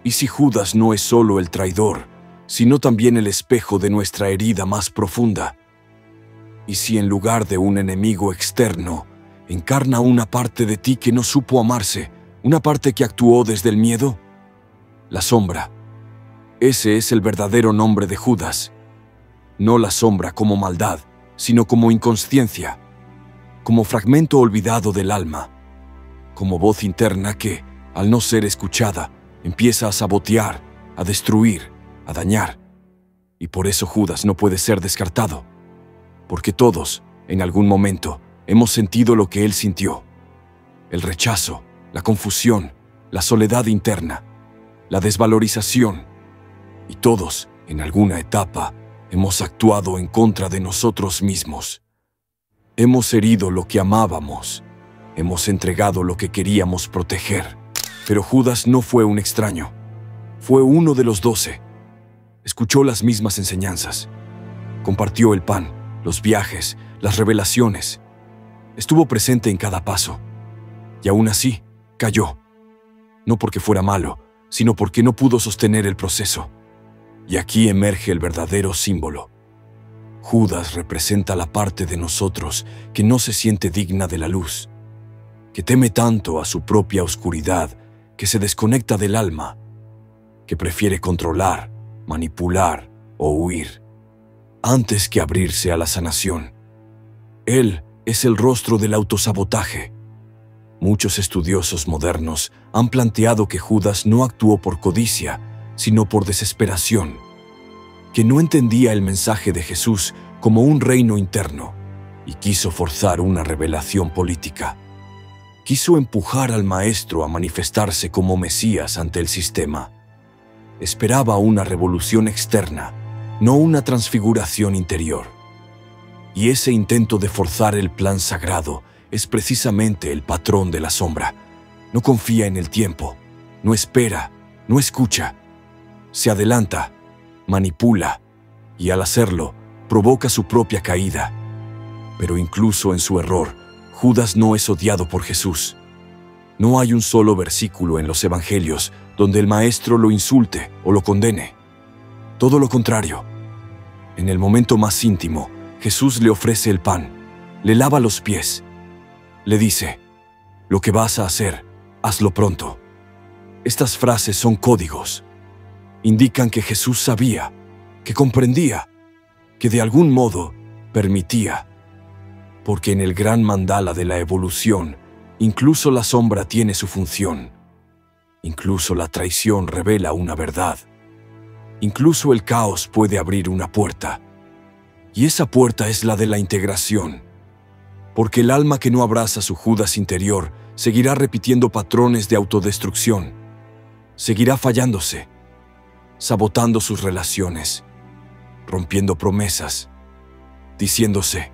¿Y si Judas no es solo el traidor, sino también el espejo de nuestra herida más profunda? ¿Y si en lugar de un enemigo externo, encarna una parte de ti que no supo amarse, una parte que actuó desde el miedo? La sombra. Ese es el verdadero nombre de Judas. No la sombra como maldad, sino como inconsciencia, como fragmento olvidado del alma, como voz interna que, al no ser escuchada, empieza a sabotear, a destruir, a dañar. Y por eso Judas no puede ser descartado, porque todos, en algún momento, hemos sentido lo que él sintió: el rechazo, la confusión, la soledad interna, la desvalorización. Y todos, en alguna etapa, hemos actuado en contra de nosotros mismos. Hemos herido lo que amábamos, hemos entregado lo que queríamos proteger. Pero Judas no fue un extraño, fue uno de los 12. Escuchó las mismas enseñanzas, compartió el pan, los viajes, las revelaciones. Estuvo presente en cada paso. Y aún así, cayó. No porque fuera malo, sino porque no pudo sostener el proceso. Y aquí emerge el verdadero símbolo. Judas representa la parte de nosotros que no se siente digna de la luz, que teme tanto a su propia oscuridad que se desconecta del alma, que prefiere controlar, manipular o huir, antes que abrirse a la sanación, Él es el rostro del autosabotaje. Muchos estudiosos modernos han planteado que Judas no actuó por codicia, sino por desesperación, que no entendía el mensaje de Jesús como un reino interno y quiso forzar una revelación política. Quiso empujar al Maestro a manifestarse como Mesías ante el sistema. Esperaba una revolución externa, no una transfiguración interior. Y ese intento de forzar el plan sagrado es precisamente el patrón de la sombra. No confía en el tiempo, no espera, no escucha. Se adelanta, manipula y al hacerlo provoca su propia caída. Pero incluso en su error, Judas no es odiado por Jesús. No hay un solo versículo en los evangelios donde el Maestro lo insulte o lo condene. Todo lo contrario. En el momento más íntimo, Jesús le ofrece el pan, le lava los pies, le dice: lo que vas a hacer, hazlo pronto. Estas frases son códigos. Indican que Jesús sabía, que comprendía, que de algún modo permitía. Porque en el gran mandala de la evolución, incluso la sombra tiene su función. Incluso la traición revela una verdad. Incluso el caos puede abrir una puerta. Y esa puerta es la de la integración. Porque el alma que no abraza su Judas interior seguirá repitiendo patrones de autodestrucción. Seguirá fallándose, sabotando sus relaciones, rompiendo promesas, diciéndose: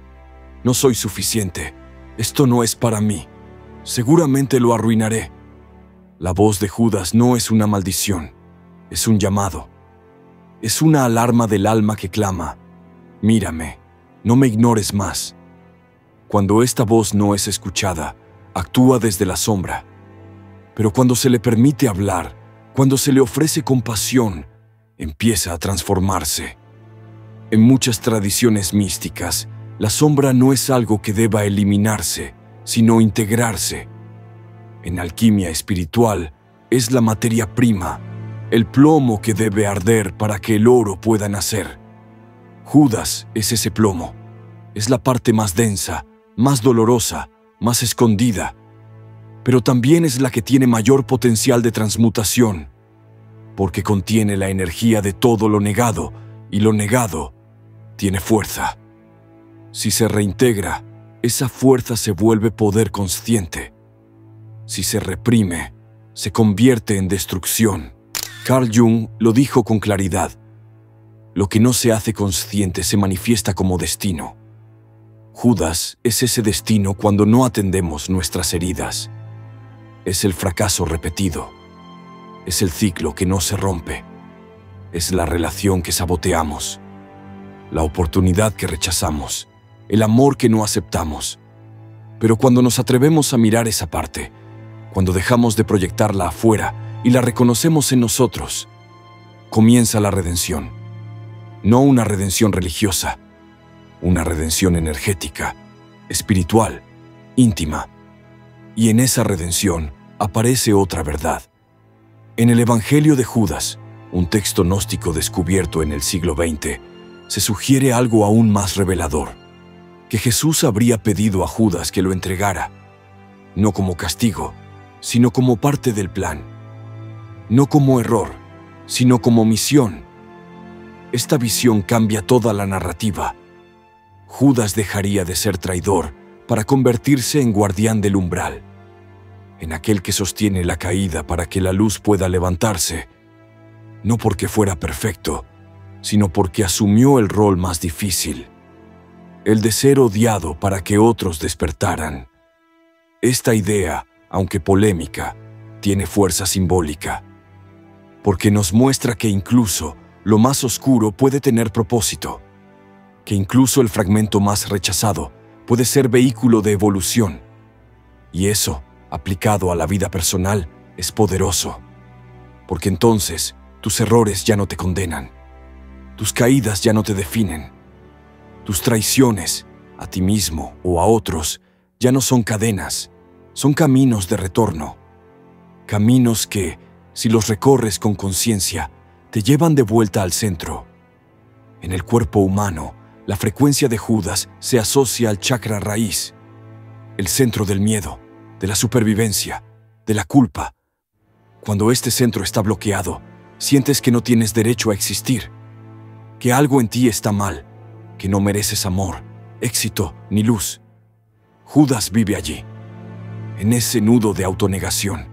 no soy suficiente, esto no es para mí, seguramente lo arruinaré. La voz de Judas no es una maldición, es un llamado. Es una alarma del alma que clama: mírame, no me ignores más. Cuando esta voz no es escuchada, actúa desde la sombra. Pero cuando se le permite hablar, cuando se le ofrece compasión, empieza a transformarse. En muchas tradiciones místicas, la sombra no es algo que deba eliminarse, sino integrarse. En alquimia espiritual, es la materia prima, el plomo que debe arder para que el oro pueda nacer. Judas es ese plomo. Es la parte más densa, más dolorosa, más escondida, pero también es la que tiene mayor potencial de transmutación, porque contiene la energía de todo lo negado, y lo negado tiene fuerza. Si se reintegra, esa fuerza se vuelve poder consciente. Si se reprime, se convierte en destrucción. Carl Jung lo dijo con claridad: lo que no se hace consciente se manifiesta como destino. Judas es ese destino cuando no atendemos nuestras heridas. Es el fracaso repetido. Es el ciclo que no se rompe. Es la relación que saboteamos. La oportunidad que rechazamos. El amor que no aceptamos. Pero cuando nos atrevemos a mirar esa parte, cuando dejamos de proyectarla afuera y la reconocemos en nosotros, comienza la redención. No una redención religiosa, una redención energética, espiritual, íntima. Y en esa redención aparece otra verdad. En el Evangelio de Judas, un texto gnóstico descubierto en el siglo XX, se sugiere algo aún más revelador: que Jesús habría pedido a Judas que lo entregara, no como castigo, sino como parte del plan. No como error, sino como misión. Esta visión cambia toda la narrativa. Judas dejaría de ser traidor para convertirse en guardián del umbral, en aquel que sostiene la caída para que la luz pueda levantarse, no porque fuera perfecto, sino porque asumió el rol más difícil, el de ser odiado para que otros despertaran. Esta idea, aunque polémica, tiene fuerza simbólica, porque nos muestra que incluso lo más oscuro puede tener propósito, que incluso el fragmento más rechazado puede ser vehículo de evolución. Y eso, aplicado a la vida personal, es poderoso, porque entonces tus errores ya no te condenan, tus caídas ya no te definen, tus traiciones, a ti mismo o a otros, ya no son cadenas, son caminos de retorno, caminos que, si los recorres con conciencia, te llevan de vuelta al centro. En el cuerpo humano, La frecuencia de Judas se asocia al chakra raíz, el centro del miedo, de la supervivencia, de la culpa. Cuando este centro está bloqueado, sientes que no tienes derecho a existir, que algo en ti está mal, que no mereces amor, éxito ni luz. Judas vive allí, en ese nudo de autonegación.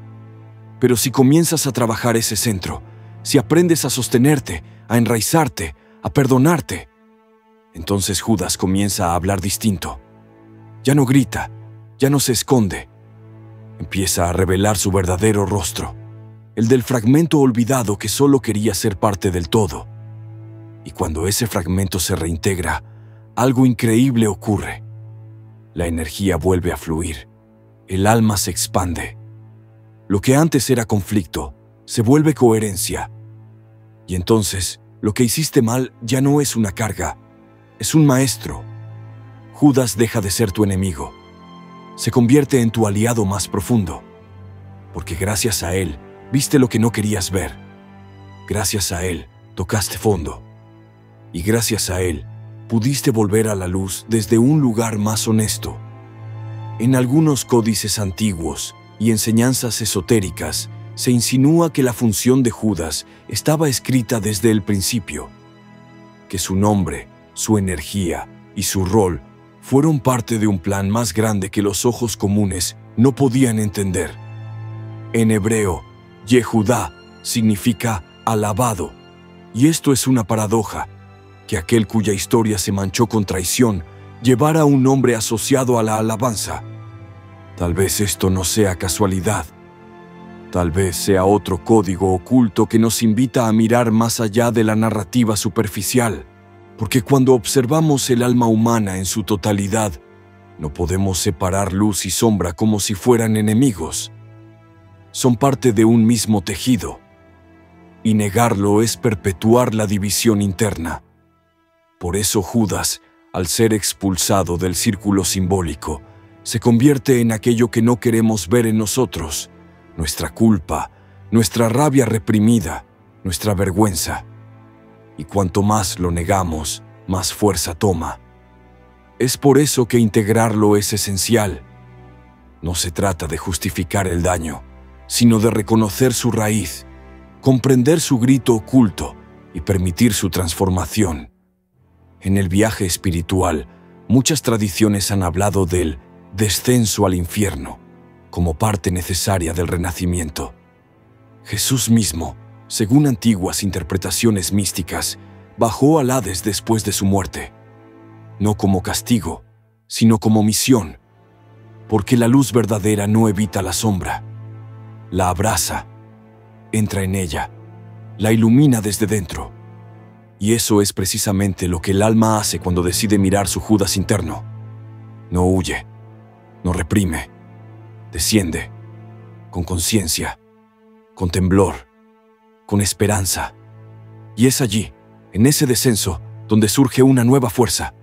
Pero si comienzas a trabajar ese centro, si aprendes a sostenerte, a enraizarte, a perdonarte, entonces Judas comienza a hablar distinto. Ya no grita, ya no se esconde. Empieza a revelar su verdadero rostro, el del fragmento olvidado que solo quería ser parte del todo. Y cuando ese fragmento se reintegra, algo increíble ocurre. La energía vuelve a fluir, el alma se expande. Lo que antes era conflicto, se vuelve coherencia. Y entonces, lo que hiciste mal ya no es una carga, es un maestro. Judas deja de ser tu enemigo. Se convierte en tu aliado más profundo. Porque gracias a él, viste lo que no querías ver. Gracias a él, tocaste fondo. Y gracias a él, pudiste volver a la luz desde un lugar más honesto. En algunos códices antiguos y enseñanzas esotéricas, se insinúa que la función de Judas estaba escrita desde el principio, que su nombre, su energía y su rol fueron parte de un plan más grande que los ojos comunes no podían entender. En hebreo, Yehudá significa alabado, y esto es una paradoja, que aquel cuya historia se manchó con traición llevara un nombre asociado a la alabanza. Tal vez esto no sea casualidad. Tal vez sea otro código oculto que nos invita a mirar más allá de la narrativa superficial, porque cuando observamos el alma humana en su totalidad, no podemos separar luz y sombra como si fueran enemigos. Son parte de un mismo tejido, y negarlo es perpetuar la división interna. Por eso Judas, al ser expulsado del círculo simbólico, se convierte en aquello que no queremos ver en nosotros, nuestra culpa, nuestra rabia reprimida, nuestra vergüenza. Y cuanto más lo negamos, más fuerza toma. Es por eso que integrarlo es esencial. No se trata de justificar el daño, sino de reconocer su raíz, comprender su grito oculto y permitir su transformación. En el viaje espiritual, muchas tradiciones han hablado del descenso al infierno como parte necesaria del renacimiento. Jesús mismo, según antiguas interpretaciones místicas, bajó al Hades después de su muerte, no como castigo, sino como misión, porque la luz verdadera no evita la sombra, la abraza, entra en ella, la ilumina desde dentro. Y eso es precisamente lo que el alma hace cuando decide mirar su Judas interno. No huye, no reprime, desciende, con conciencia, con temblor, con esperanza. Y es allí, en ese descenso, donde surge una nueva fuerza,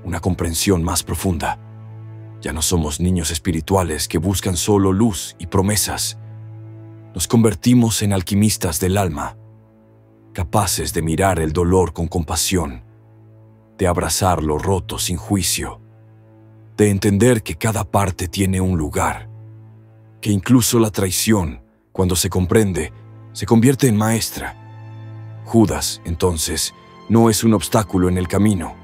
una comprensión más profunda. Ya no somos niños espirituales que buscan solo luz y promesas. Nos convertimos en alquimistas del alma, capaces de mirar el dolor con compasión, de abrazar lo roto sin juicio, de entender que cada parte tiene un lugar, que incluso la traición, cuando se comprende, se convierte en maestra. Judas, entonces, no es un obstáculo en el camino.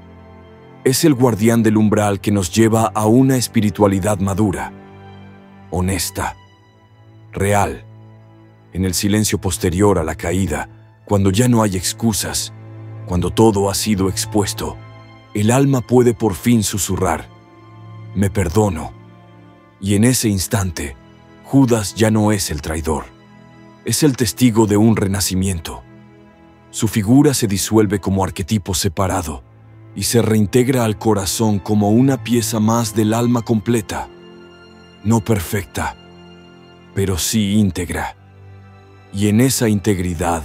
Es el guardián del umbral que nos lleva a una espiritualidad madura, honesta, real. En el silencio posterior a la caída, cuando ya no hay excusas, cuando todo ha sido expuesto, el alma puede por fin susurrar: «Me perdono». Y en ese instante, Judas ya no es el traidor. Es el testigo de un renacimiento. Su figura se disuelve como arquetipo separado y se reintegra al corazón como una pieza más del alma completa. No perfecta, pero sí íntegra. Y en esa integridad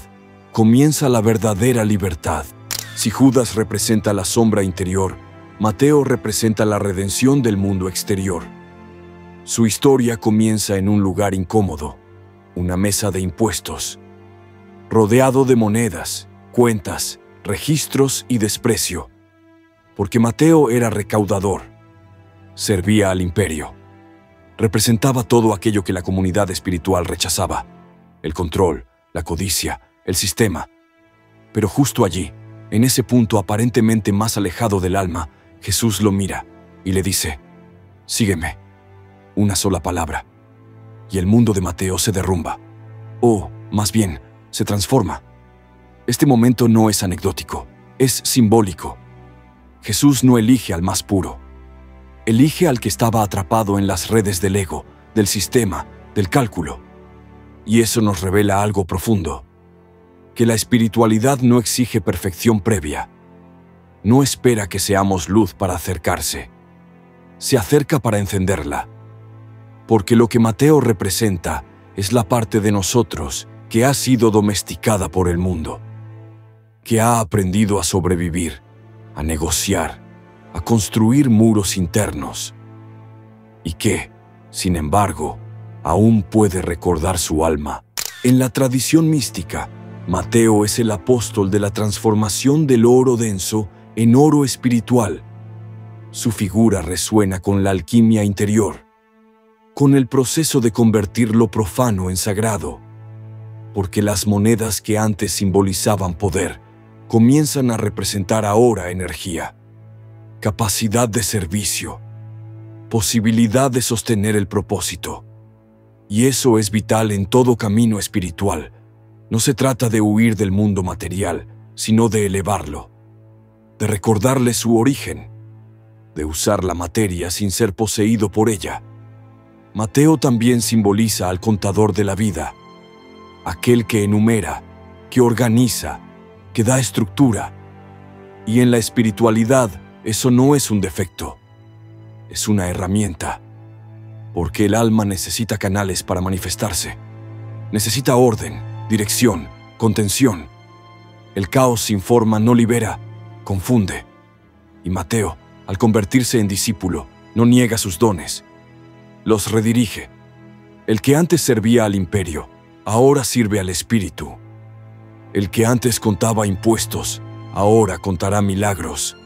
comienza la verdadera libertad. Si Judas representa la sombra interior, Mateo representa la redención del mundo exterior. Su historia comienza en un lugar incómodo, una mesa de impuestos, rodeado de monedas, cuentas, registros y desprecio. Porque Mateo era recaudador, servía al imperio, representaba todo aquello que la comunidad espiritual rechazaba: el control, la codicia, el sistema. Pero justo allí, en ese punto aparentemente más alejado del alma, Jesús lo mira y le dice: sígueme. Una sola palabra, y el mundo de Mateo se derrumba. O, más bien, se transforma. Este momento no es anecdótico, es simbólico. Jesús no elige al más puro. Elige al que estaba atrapado en las redes del ego, del sistema, del cálculo. Y eso nos revela algo profundo: que la espiritualidad no exige perfección previa. No espera que seamos luz para acercarse. Se acerca para encenderla. Porque lo que Mateo representa es la parte de nosotros que ha sido domesticada por el mundo, que ha aprendido a sobrevivir, a negociar, a construir muros internos, y que, sin embargo, aún puede recordar su alma. En la tradición mística, Mateo es el apóstol de la transformación del oro denso en oro espiritual. Su figura resuena con la alquimia interior, con el proceso de convertir lo profano en sagrado, porque las monedas que antes simbolizaban poder comienzan a representar ahora energía, capacidad de servicio, posibilidad de sostener el propósito. Y eso es vital en todo camino espiritual. No se trata de huir del mundo material, sino de elevarlo, de recordarle su origen, de usar la materia sin ser poseído por ella. Mateo también simboliza al contador de la vida, aquel que enumera, que organiza, que da estructura. Y en la espiritualidad eso no es un defecto, es una herramienta, porque el alma necesita canales para manifestarse. Necesita orden, dirección, contención. El caos sin forma no libera, confunde. Y Mateo, al convertirse en discípulo, no niega sus dones, los redirige. El que antes servía al imperio, ahora sirve al espíritu. El que antes contaba impuestos, ahora contará milagros.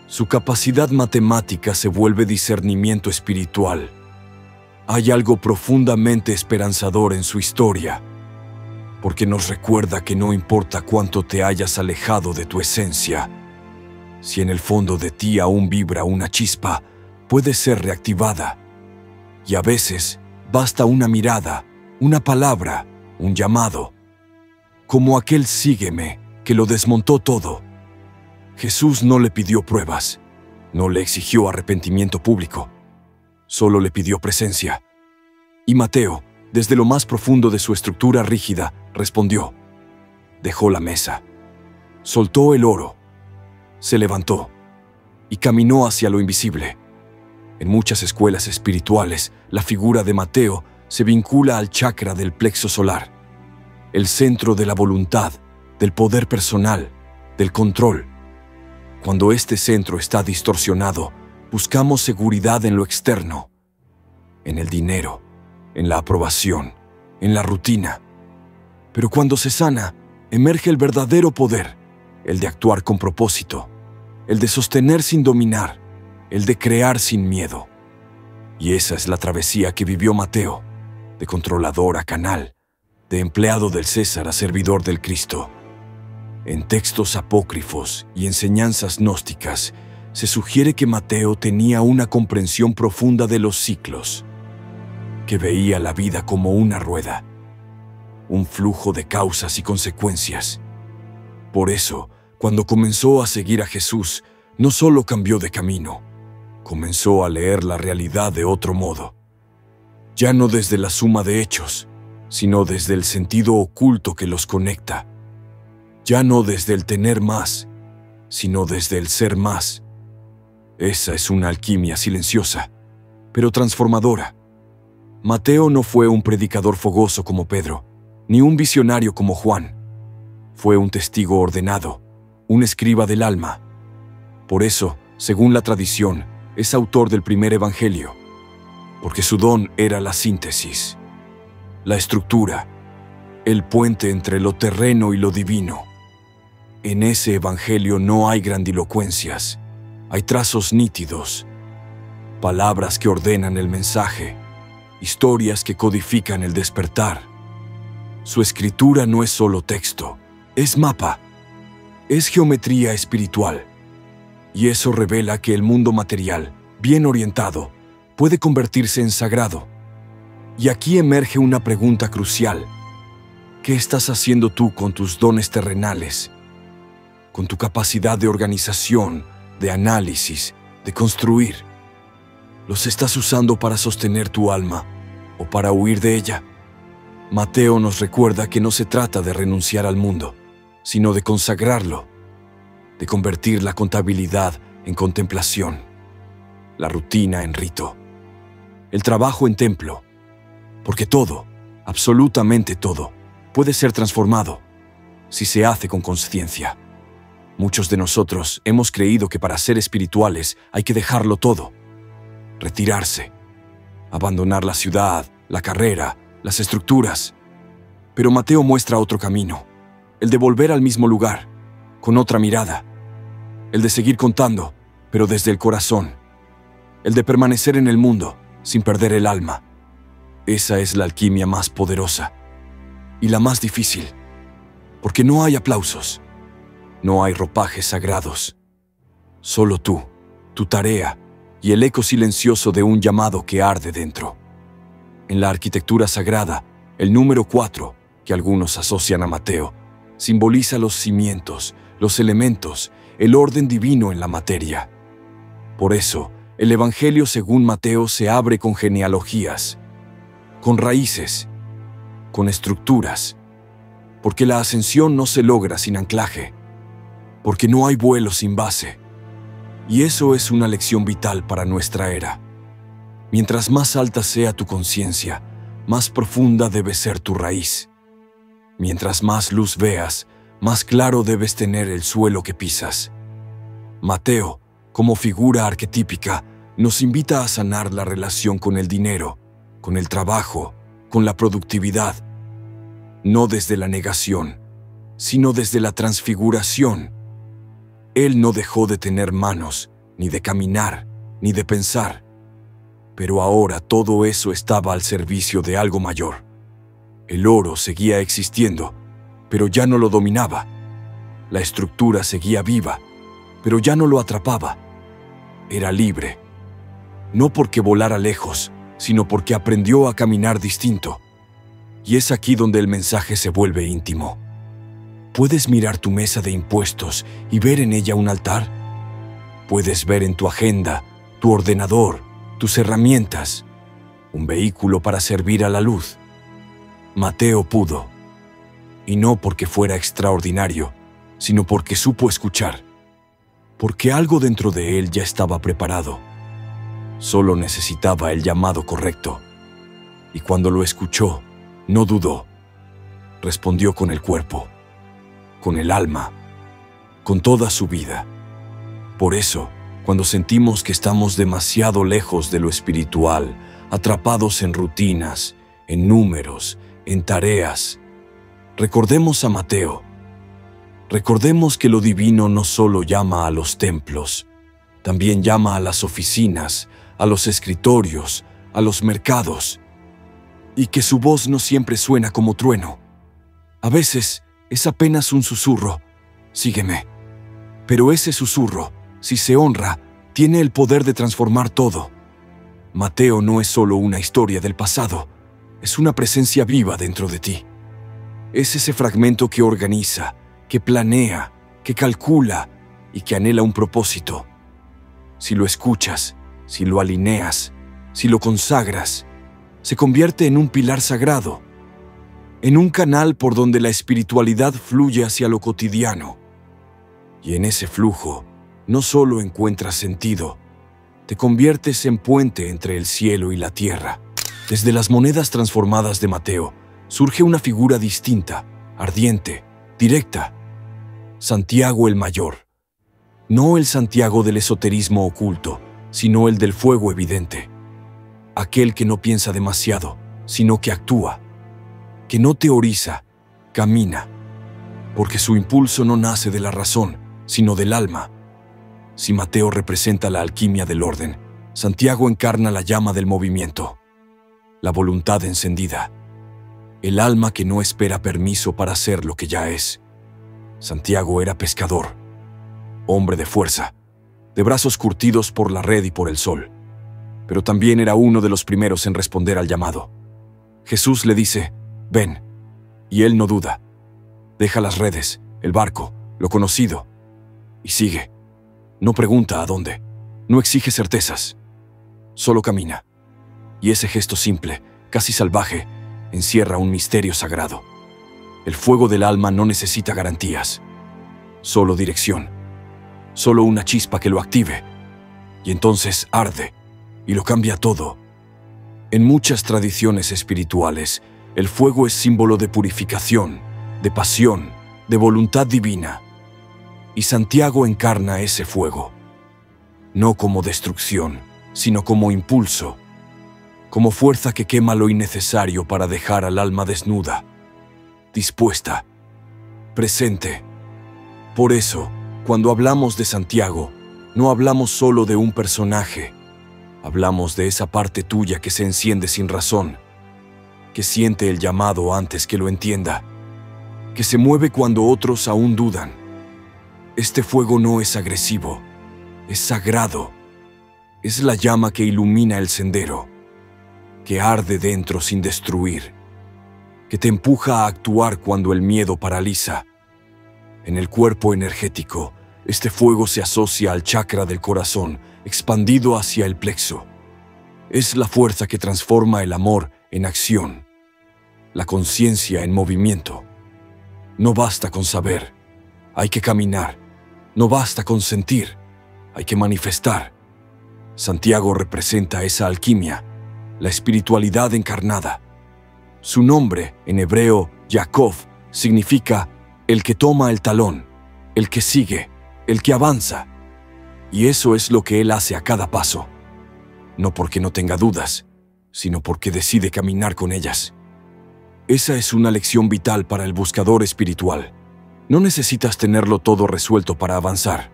Su capacidad matemática se vuelve discernimiento espiritual. Hay algo profundamente esperanzador en su historia, porque nos recuerda que no importa cuánto te hayas alejado de tu esencia, si en el fondo de ti aún vibra una chispa, puede ser reactivada. Y a veces basta una mirada, una palabra, un llamado. Como aquel sígueme que lo desmontó todo. Jesús no le pidió pruebas, no le exigió arrepentimiento público, solo le pidió presencia. Y Mateo, desde lo más profundo de su estructura rígida, respondió. Dejó la mesa, soltó el oro, se levantó y caminó hacia lo invisible. En muchas escuelas espirituales, la figura de Mateo se vincula al chakra del plexo solar, el centro de la voluntad, del poder personal, del control. Cuando este centro está distorsionado, buscamos seguridad en lo externo, en el dinero, en la aprobación, en la rutina. Pero cuando se sana, emerge el verdadero poder, el de actuar con propósito, el de sostener sin dominar, el de crear sin miedo. Y esa es la travesía que vivió Mateo, de controlador a canal, de empleado del César a servidor del Cristo. En textos apócrifos y enseñanzas gnósticas se sugiere que Mateo tenía una comprensión profunda de los ciclos, que veía la vida como una rueda, un flujo de causas y consecuencias. Por eso, cuando comenzó a seguir a Jesús, no solo cambió de camino, comenzó a leer la realidad de otro modo. Ya no desde la suma de hechos, sino desde el sentido oculto que los conecta. Ya no desde el tener más, sino desde el ser más. Esa es una alquimia silenciosa, pero transformadora. Mateo no fue un predicador fogoso como Pedro, ni un visionario como Juan. Fue un testigo ordenado, un escriba del alma. Por eso, según la tradición, es autor del primer evangelio, porque su don era la síntesis, la estructura, el puente entre lo terreno y lo divino. En ese evangelio no hay grandilocuencias, Hay trazos nítidos, palabras que ordenan el mensaje, historias que codifican el despertar. Su escritura no es solo texto, es mapa, es geometría espiritual. Y eso revela que el mundo material, bien orientado, puede convertirse en sagrado. Y aquí emerge una pregunta crucial. ¿Qué estás haciendo tú con tus dones terrenales? Con tu capacidad de organización, de análisis, de construir. ¿Los estás usando para sostener tu alma o para huir de ella? Mateo nos recuerda que no se trata de renunciar al mundo, sino de consagrarlo, de convertir la contabilidad en contemplación, la rutina en rito, el trabajo en templo, porque todo, absolutamente todo, puede ser transformado si se hace con conciencia. Muchos de nosotros hemos creído que para ser espirituales hay que dejarlo todo, retirarse, abandonar la ciudad, la carrera, las estructuras. Pero Mateo muestra otro camino, el de volver al mismo lugar, con otra mirada, el de seguir contando, pero desde el corazón, el de permanecer en el mundo sin perder el alma. Esa es la alquimia más poderosa y la más difícil, porque no hay aplausos, no hay ropajes sagrados, solo tú, tu tarea y el eco silencioso de un llamado que arde dentro. En la arquitectura sagrada, el número 4, que algunos asocian a Mateo, simboliza los cimientos, los elementos, el orden divino en la materia. Por eso, el Evangelio según Mateo se abre con genealogías, con raíces, con estructuras, porque la ascensión no se logra sin anclaje, porque no hay vuelo sin base. Y eso es una lección vital para nuestra era. Mientras más alta sea tu conciencia, más profunda debe ser tu raíz. Mientras más luz veas, más claro debes tener el suelo que pisas. Mateo, como figura arquetípica, nos invita a sanar la relación con el dinero, con el trabajo, con la productividad. No desde la negación, sino desde la transfiguración. Él no dejó de tener manos, ni de caminar, ni de pensar. Pero ahora todo eso estaba al servicio de algo mayor. El oro seguía existiendo, pero ya no lo dominaba. La estructura seguía viva, pero ya no lo atrapaba. Era libre. No porque volara lejos, sino porque aprendió a caminar distinto. Y es aquí donde el mensaje se vuelve íntimo. ¿Puedes mirar tu mesa de impuestos y ver en ella un altar? ¿Puedes ver en tu agenda, tu ordenador, tus herramientas, un vehículo para servir a la luz? Mateo pudo, y no porque fuera extraordinario, sino porque supo escuchar, porque algo dentro de él ya estaba preparado. Solo necesitaba el llamado correcto, y cuando lo escuchó, no dudó. Respondió con el cuerpo, con el alma, con toda su vida. Por eso, cuando sentimos que estamos demasiado lejos de lo espiritual, atrapados en rutinas, en números, en tareas, recordemos a Mateo. Recordemos que lo divino no solo llama a los templos, también llama a las oficinas, a los escritorios, a los mercados, y que su voz no siempre suena como trueno. A veces es apenas un susurro, sígueme. Pero ese susurro, si se honra, tiene el poder de transformar todo. Mateo no es solo una historia del pasado, es una presencia viva dentro de ti. Es ese fragmento que organiza, que planea, que calcula y que anhela un propósito. Si lo escuchas, si lo alineas, si lo consagras, se convierte en un pilar sagrado, en un canal por donde la espiritualidad fluye hacia lo cotidiano. Y en ese flujo, no solo encuentras sentido, te conviertes en puente entre el cielo y la tierra. Desde las monedas transformadas de Mateo, surge una figura distinta, ardiente, directa. Santiago el Mayor. No el Santiago del esoterismo oculto, sino el del fuego evidente. Aquel que no piensa demasiado, sino que actúa. Que no teoriza, camina. Porque su impulso no nace de la razón, sino del alma. Si Mateo representa la alquimia del orden, Santiago encarna la llama del movimiento, la voluntad encendida, el alma que no espera permiso para ser lo que ya es. Santiago era pescador, hombre de fuerza, de brazos curtidos por la red y por el sol, pero también era uno de los primeros en responder al llamado. Jesús le dice, ven, y él no duda. Deja las redes, el barco, lo conocido, y sigue. No pregunta a dónde, no exige certezas, solo camina. Y ese gesto simple, casi salvaje, encierra un misterio sagrado. El fuego del alma no necesita garantías, solo dirección, solo una chispa que lo active, y entonces arde, y lo cambia todo. En muchas tradiciones espirituales, el fuego es símbolo de purificación, de pasión, de voluntad divina. Y Santiago encarna ese fuego, no como destrucción, sino como impulso, como fuerza que quema lo innecesario para dejar al alma desnuda, dispuesta, presente. Por eso, cuando hablamos de Santiago, no hablamos solo de un personaje, hablamos de esa parte tuya que se enciende sin razón, que siente el llamado antes que lo entienda, que se mueve cuando otros aún dudan. Este fuego no es agresivo, es sagrado. Es la llama que ilumina el sendero, que arde dentro sin destruir, que te empuja a actuar cuando el miedo paraliza. En el cuerpo energético, este fuego se asocia al chakra del corazón, expandido hacia el plexo. Es la fuerza que transforma el amor en acción, la conciencia en movimiento. No basta con saber, hay que caminar. No basta con sentir, hay que manifestar. Santiago representa esa alquimia, la espiritualidad encarnada. Su nombre, en hebreo, Jacob, significa el que toma el talón, el que sigue, el que avanza. Y eso es lo que él hace a cada paso. No porque no tenga dudas, sino porque decide caminar con ellas. Esa es una lección vital para el buscador espiritual. No necesitas tenerlo todo resuelto para avanzar.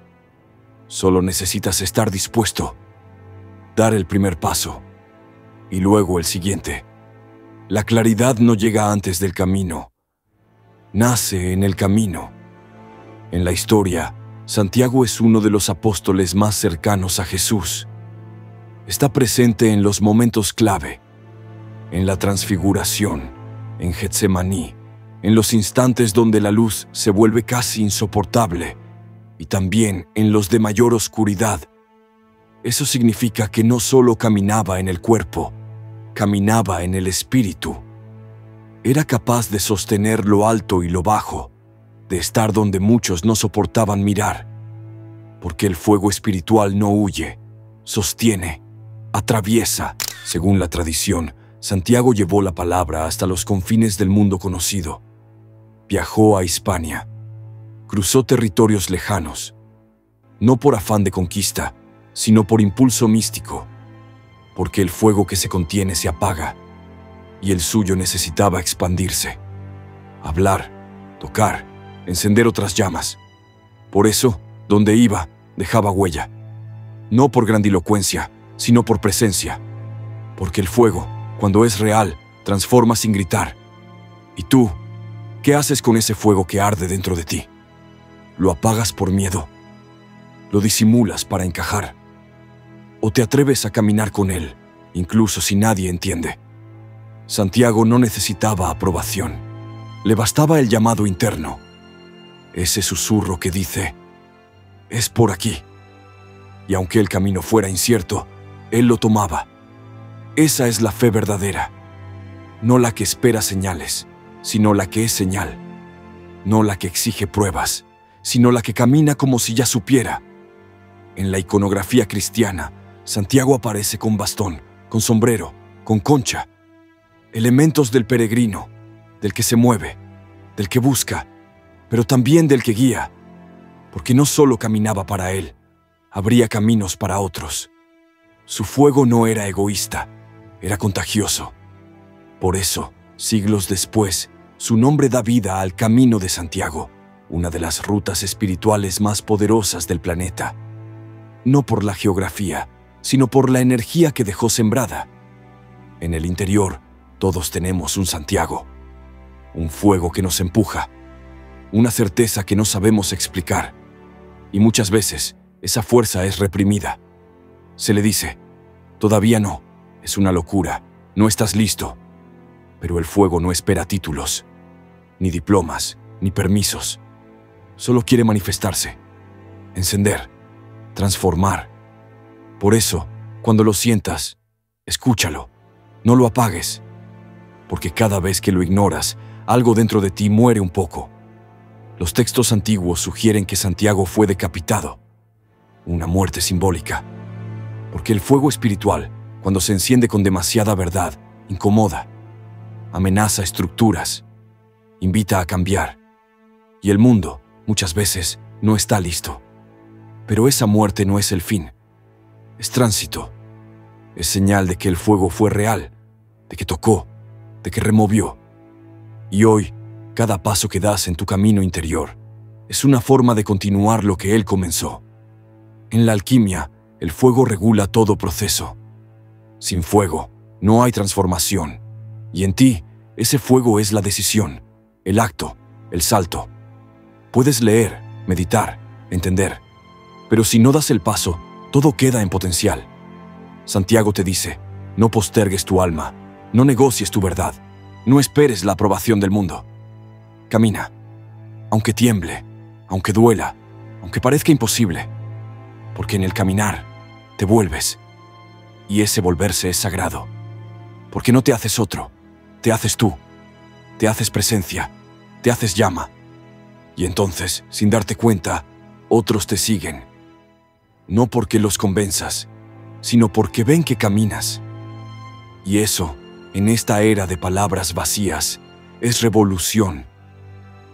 Solo necesitas estar dispuesto, dar el primer paso y luego el siguiente. La claridad no llega antes del camino, nace en el camino. En la historia, Santiago es uno de los apóstoles más cercanos a Jesús. Está presente en los momentos clave, en la transfiguración, en Getsemaní, en los instantes donde la luz se vuelve casi insoportable, y también en los de mayor oscuridad. Eso significa que no solo caminaba en el cuerpo, caminaba en el espíritu. Era capaz de sostener lo alto y lo bajo, de estar donde muchos no soportaban mirar, porque el fuego espiritual no huye, sostiene, atraviesa. Según la tradición, Santiago llevó la palabra hasta los confines del mundo conocido. Viajó a Hispania, cruzó territorios lejanos, no por afán de conquista, sino por impulso místico, porque el fuego que se contiene se apaga, y el suyo necesitaba expandirse, hablar, tocar, encender otras llamas. Por eso, donde iba, dejaba huella, no por grandilocuencia, sino por presencia, porque el fuego, cuando es real, transforma sin gritar. Y tú, ¿qué haces con ese fuego que arde dentro de ti? ¿Lo apagas por miedo? ¿Lo disimulas para encajar? ¿O te atreves a caminar con él, incluso si nadie entiende? Santiago no necesitaba aprobación. Le bastaba el llamado interno. Ese susurro que dice, es por aquí. Y aunque el camino fuera incierto, él lo tomaba. Esa es la fe verdadera. No la que espera señales, sino la que es señal. No la que exige pruebas, sino la que camina como si ya supiera. En la iconografía cristiana, Santiago aparece con bastón, con sombrero, con concha. Elementos del peregrino, del que se mueve, del que busca, pero también del que guía. Porque no solo caminaba para él, abría caminos para otros. Su fuego no era egoísta, era contagioso. Por eso, siglos después, su nombre da vida al Camino de Santiago, una de las rutas espirituales más poderosas del planeta. no por la geografía, sino por la energía que dejó sembrada. En el interior, todos tenemos un Santiago, un fuego que nos empuja, una certeza que no sabemos explicar, y muchas veces esa fuerza es reprimida. Se le dice, todavía no, es una locura, no estás listo. Pero el fuego no espera títulos, ni diplomas, ni permisos. Solo quiere manifestarse, encender, transformar. Por eso, cuando lo sientas, escúchalo, no lo apagues, porque cada vez que lo ignoras, algo dentro de ti muere un poco. Los textos antiguos sugieren que Santiago fue decapitado, una muerte simbólica, porque el fuego espiritual, cuando se enciende con demasiada verdad, incomoda, amenaza estructuras, invita a cambiar, y el mundo, muchas veces, no está listo. Pero esa muerte no es el fin, es tránsito, es señal de que el fuego fue real, de que tocó, de que removió. Y hoy, cada paso que das en tu camino interior es una forma de continuar lo que él comenzó. En la alquimia, el fuego regula todo proceso. Sin fuego, no hay transformación. Y en ti, ese fuego es la decisión, el acto, el salto. Puedes leer, meditar, entender, pero si no das el paso, todo queda en potencial. Santiago te dice, no postergues tu alma, no negocies tu verdad, no esperes la aprobación del mundo. Camina, aunque tiemble, aunque duela, aunque parezca imposible, porque en el caminar te vuelves, y ese volverse es sagrado, porque no te haces otro, te haces tú, te haces presencia, te haces llama, y entonces, sin darte cuenta, otros te siguen, no porque los convenzas, sino porque ven que caminas. Y eso, en esta era de palabras vacías, es revolución.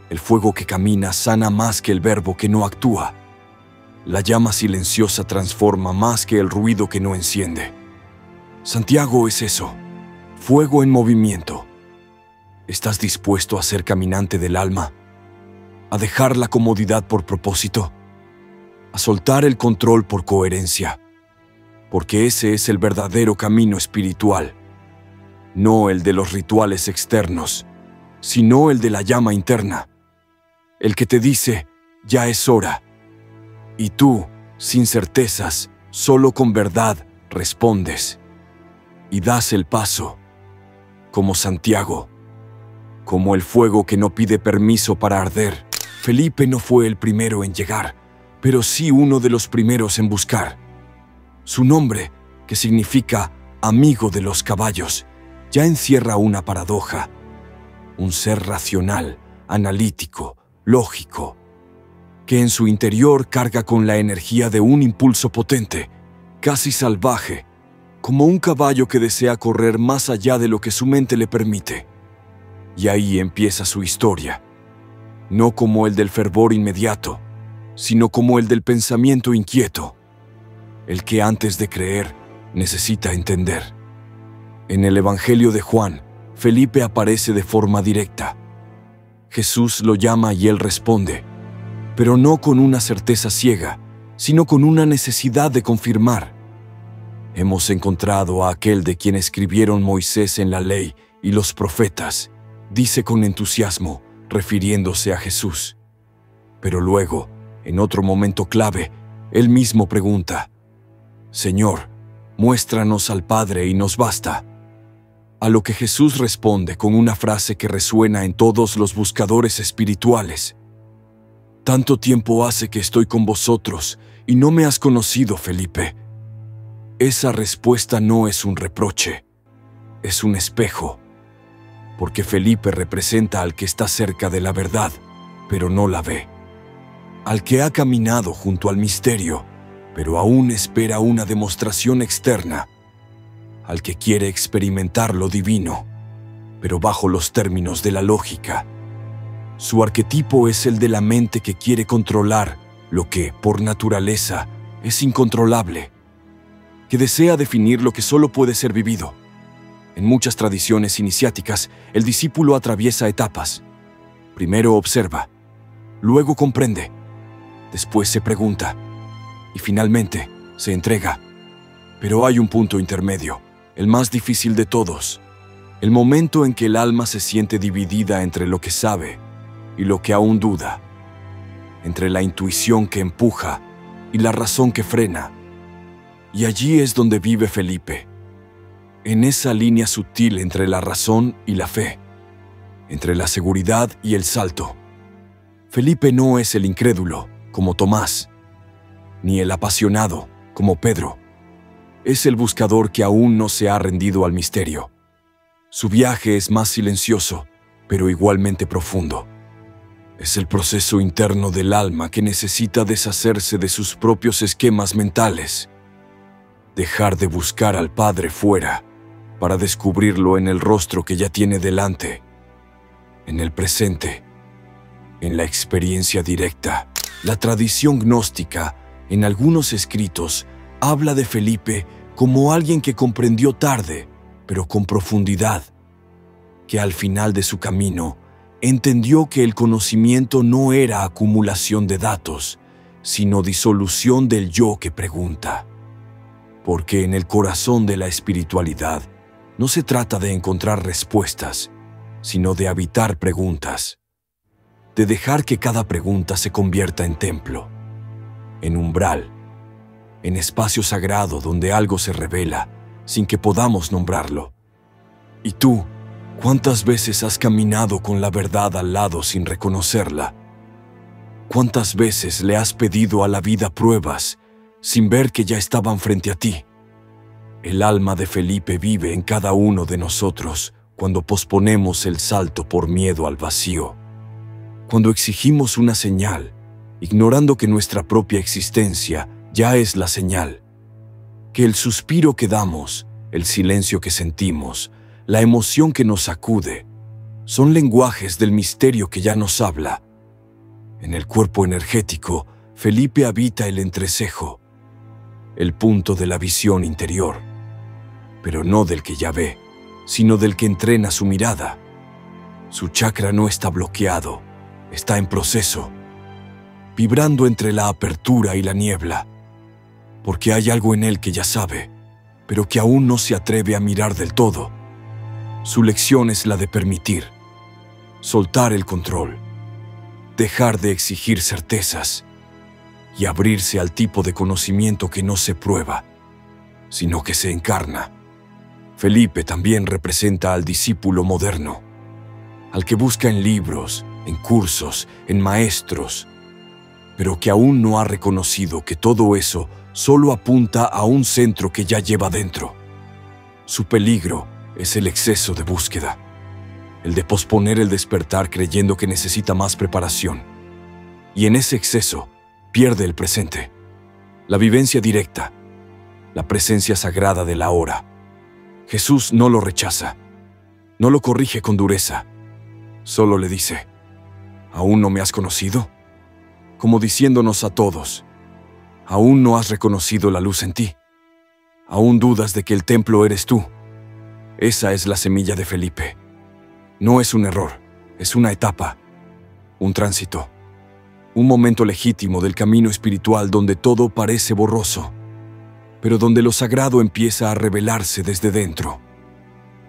El fuego que camina sana más que el verbo que no actúa. La llama silenciosa transforma más que el ruido que no enciende. Santiago es eso, fuego en movimiento. ¿Estás dispuesto a ser caminante del alma? ¿A dejar la comodidad por propósito? ¿A soltar el control por coherencia? Porque ese es el verdadero camino espiritual. No el de los rituales externos, sino el de la llama interna. El que te dice, ya es hora. Y tú, sin certezas, solo con verdad, respondes. Y das el paso, como Santiago, como el fuego que no pide permiso para arder. Felipe no fue el primero en llegar, pero sí uno de los primeros en buscar. Su nombre, que significa amigo de los caballos, ya encierra una paradoja. Un ser racional, analítico, lógico, que en su interior carga con la energía de un impulso potente, casi salvaje, como un caballo que desea correr más allá de lo que su mente le permite. Y ahí empieza su historia, no como el del fervor inmediato, sino como el del pensamiento inquieto, el que antes de creer necesita entender. En el Evangelio de Juan, Felipe aparece de forma directa. Jesús lo llama y él responde, pero no con una certeza ciega, sino con una necesidad de confirmar. Hemos encontrado a aquel de quien escribieron Moisés en la ley y los profetas, dice con entusiasmo, refiriéndose a Jesús. Pero luego, en otro momento clave, él mismo pregunta, Señor, muéstranos al Padre y nos basta. A lo que Jesús responde con una frase que resuena en todos los buscadores espirituales. Tanto tiempo hace que estoy con vosotros y no me has conocido, Felipe. Esa respuesta no es un reproche, es un espejo, porque Felipe representa al que está cerca de la verdad, pero no la ve. Al que ha caminado junto al misterio, pero aún espera una demostración externa. Al que quiere experimentar lo divino, pero bajo los términos de la lógica. Su arquetipo es el de la mente que quiere controlar lo que, por naturaleza, es incontrolable, que desea definir lo que solo puede ser vivido. En muchas tradiciones iniciáticas, el discípulo atraviesa etapas. Primero observa, luego comprende, después se pregunta, y finalmente se entrega. Pero hay un punto intermedio, el más difícil de todos. El momento en que el alma se siente dividida entre lo que sabe y lo que aún duda, entre la intuición que empuja y la razón que frena. Y allí es donde vive Felipe, en esa línea sutil entre la razón y la fe, entre la seguridad y el salto. Felipe no es el incrédulo, como Tomás, ni el apasionado, como Pedro. Es el buscador que aún no se ha rendido al misterio. Su viaje es más silencioso, pero igualmente profundo. Es el proceso interno del alma que necesita deshacerse de sus propios esquemas mentales. Dejar de buscar al Padre fuera para descubrirlo en el rostro que ya tiene delante, en el presente, en la experiencia directa. La tradición gnóstica, en algunos escritos, habla de Felipe como alguien que comprendió tarde, pero con profundidad, que al final de su camino entendió que el conocimiento no era acumulación de datos, sino disolución del yo que pregunta. Porque en el corazón de la espiritualidad no se trata de encontrar respuestas, sino de habitar preguntas, de dejar que cada pregunta se convierta en templo, en umbral, en espacio sagrado donde algo se revela sin que podamos nombrarlo. ¿Y tú, cuántas veces has caminado con la verdad al lado sin reconocerla? ¿Cuántas veces le has pedido a la vida pruebas sin ver que ya estaban frente a ti? El alma de Felipe vive en cada uno de nosotros cuando posponemos el salto por miedo al vacío, cuando exigimos una señal, ignorando que nuestra propia existencia ya es la señal, que el suspiro que damos, el silencio que sentimos, la emoción que nos sacude, son lenguajes del misterio que ya nos habla. En el cuerpo energético, Felipe habita el entrecejo, el punto de la visión interior, pero no del que ya ve, sino del que entrena su mirada. Su chakra no está bloqueado, está en proceso, vibrando entre la apertura y la niebla, porque hay algo en él que ya sabe, pero que aún no se atreve a mirar del todo. Su lección es la de permitir, soltar el control, dejar de exigir certezas y abrirse al tipo de conocimiento que no se prueba, sino que se encarna. Felipe también representa al discípulo moderno, al que busca en libros, en cursos, en maestros, pero que aún no ha reconocido que todo eso solo apunta a un centro que ya lleva dentro. Su peligro es el exceso de búsqueda, el de posponer el despertar creyendo que necesita más preparación. Y en ese exceso pierde el presente, la vivencia directa, la presencia sagrada de la hora. Jesús no lo rechaza, no lo corrige con dureza, solo le dice: ¿aún no me has conocido? Como diciéndonos a todos: ¿aún no has reconocido la luz en ti? ¿Aún dudas de que el templo eres tú? Esa es la semilla de Felipe. No es un error, es una etapa, un tránsito, un momento legítimo del camino espiritual donde todo parece borroso, pero donde lo sagrado empieza a revelarse desde dentro.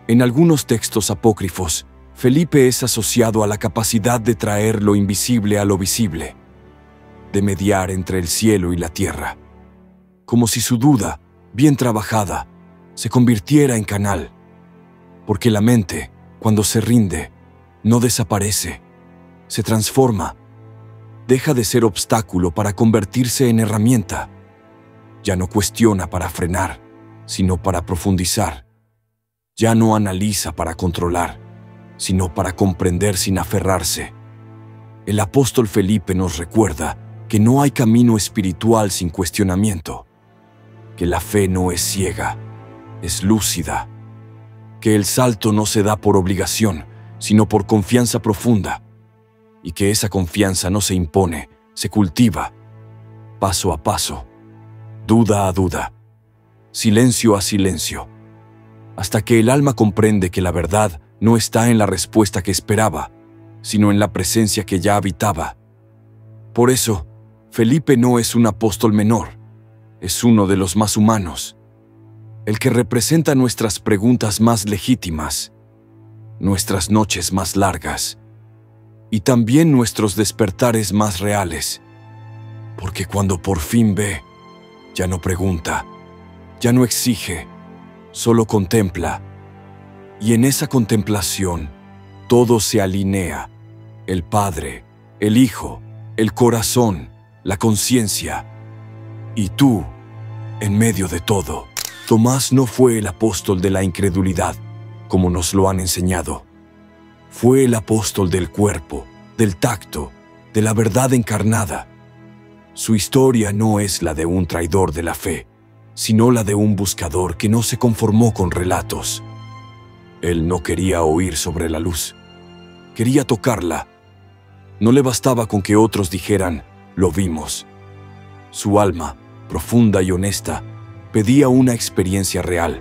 En algunos textos apócrifos, Felipe es asociado a la capacidad de traer lo invisible a lo visible, de mediar entre el cielo y la tierra, como si su duda, bien trabajada, se convirtiera en canal, porque la mente, cuando se rinde, no desaparece, se transforma, deja de ser obstáculo para convertirse en herramienta. Ya no cuestiona para frenar, sino para profundizar. Ya no analiza para controlar, sino para comprender sin aferrarse. El apóstol Felipe nos recuerda que no hay camino espiritual sin cuestionamiento, que la fe no es ciega, es lúcida, que el salto no se da por obligación, sino por confianza profunda, y que esa confianza no se impone, se cultiva, paso a paso, duda a duda, silencio a silencio, hasta que el alma comprende que la verdad no está en la respuesta que esperaba, sino en la presencia que ya habitaba. Por eso, Felipe no es un apóstol menor, es uno de los más humanos, el que representa nuestras preguntas más legítimas, nuestras noches más largas y también nuestros despertares más reales, porque cuando por fin ve, ya no pregunta, ya no exige, solo contempla, y en esa contemplación todo se alinea, el Padre, el Hijo, el corazón, la conciencia, y tú, en medio de todo. Tomás no fue el apóstol de la incredulidad, como nos lo han enseñado. Fue el apóstol del cuerpo, del tacto, de la verdad encarnada. Su historia no es la de un traidor de la fe, sino la de un buscador que no se conformó con relatos. Él no quería oír sobre la luz, quería tocarla. No le bastaba con que otros dijeran, lo vimos. Su alma, profunda y honesta, pedía una experiencia real,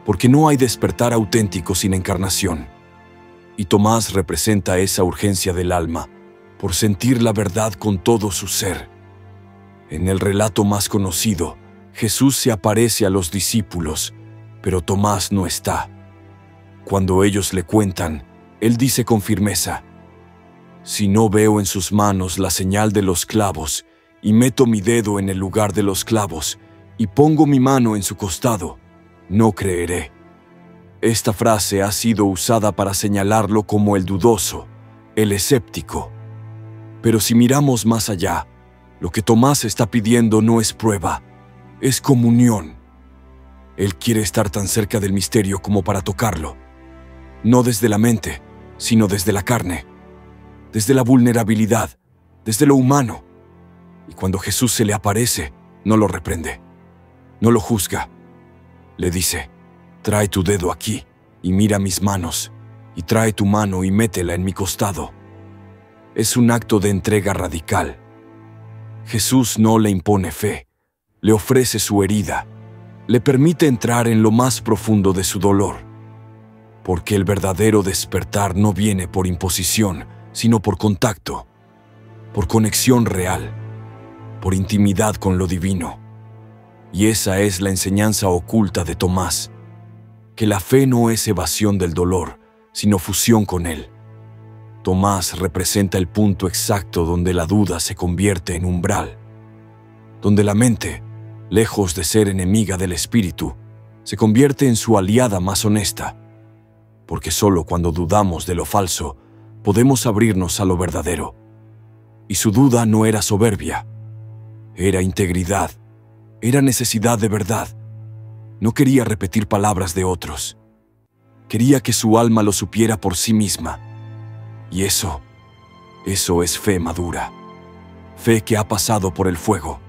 porque no hay despertar auténtico sin encarnación. Y Tomás representa esa urgencia del alma, por sentir la verdad con todo su ser. En el relato más conocido, Jesús se aparece a los discípulos, pero Tomás no está. Cuando ellos le cuentan, él dice con firmeza, «Si no veo en sus manos la señal de los clavos, y meto mi dedo en el lugar de los clavos, y pongo mi mano en su costado, no creeré». Esta frase ha sido usada para señalarlo como el dudoso, el escéptico. Pero si miramos más allá, lo que Tomás está pidiendo no es prueba, es comunión. Él quiere estar tan cerca del misterio como para tocarlo, no desde la mente, sino desde la carne, desde la vulnerabilidad, desde lo humano. Y cuando Jesús se le aparece, no lo reprende, no lo juzga. Le dice, trae tu dedo aquí y mira mis manos, y trae tu mano y métela en mi costado. Es un acto de entrega radical. Jesús no le impone fe, le ofrece su herida, le permite entrar en lo más profundo de su dolor, porque el verdadero despertar no viene por imposición, sino por contacto, por conexión real, por intimidad con lo divino. Y esa es la enseñanza oculta de Tomás, que la fe no es evasión del dolor, sino fusión con él. Tomás representa el punto exacto donde la duda se convierte en umbral, donde la mente, lejos de ser enemiga del espíritu, se convierte en su aliada más honesta, porque solo cuando dudamos de lo falso podemos abrirnos a lo verdadero. Y su duda no era soberbia, era integridad, era necesidad de verdad. No quería repetir palabras de otros, quería que su alma lo supiera por sí misma. Y eso es fe madura, fe que ha pasado por el fuego.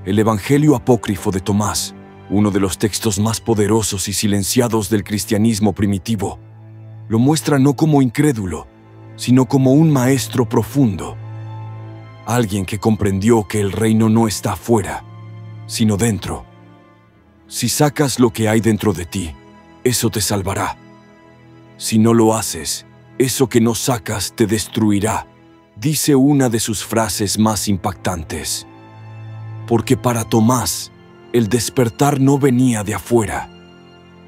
El Evangelio apócrifo de Tomás, uno de los textos más poderosos y silenciados del cristianismo primitivo, lo muestra no como incrédulo, sino como un maestro profundo, alguien que comprendió que el reino no está afuera, sino dentro. Si sacas lo que hay dentro de ti, eso te salvará. Si no lo haces, eso que no sacas te destruirá, dice una de sus frases más impactantes. Porque para Tomás, el despertar no venía de afuera,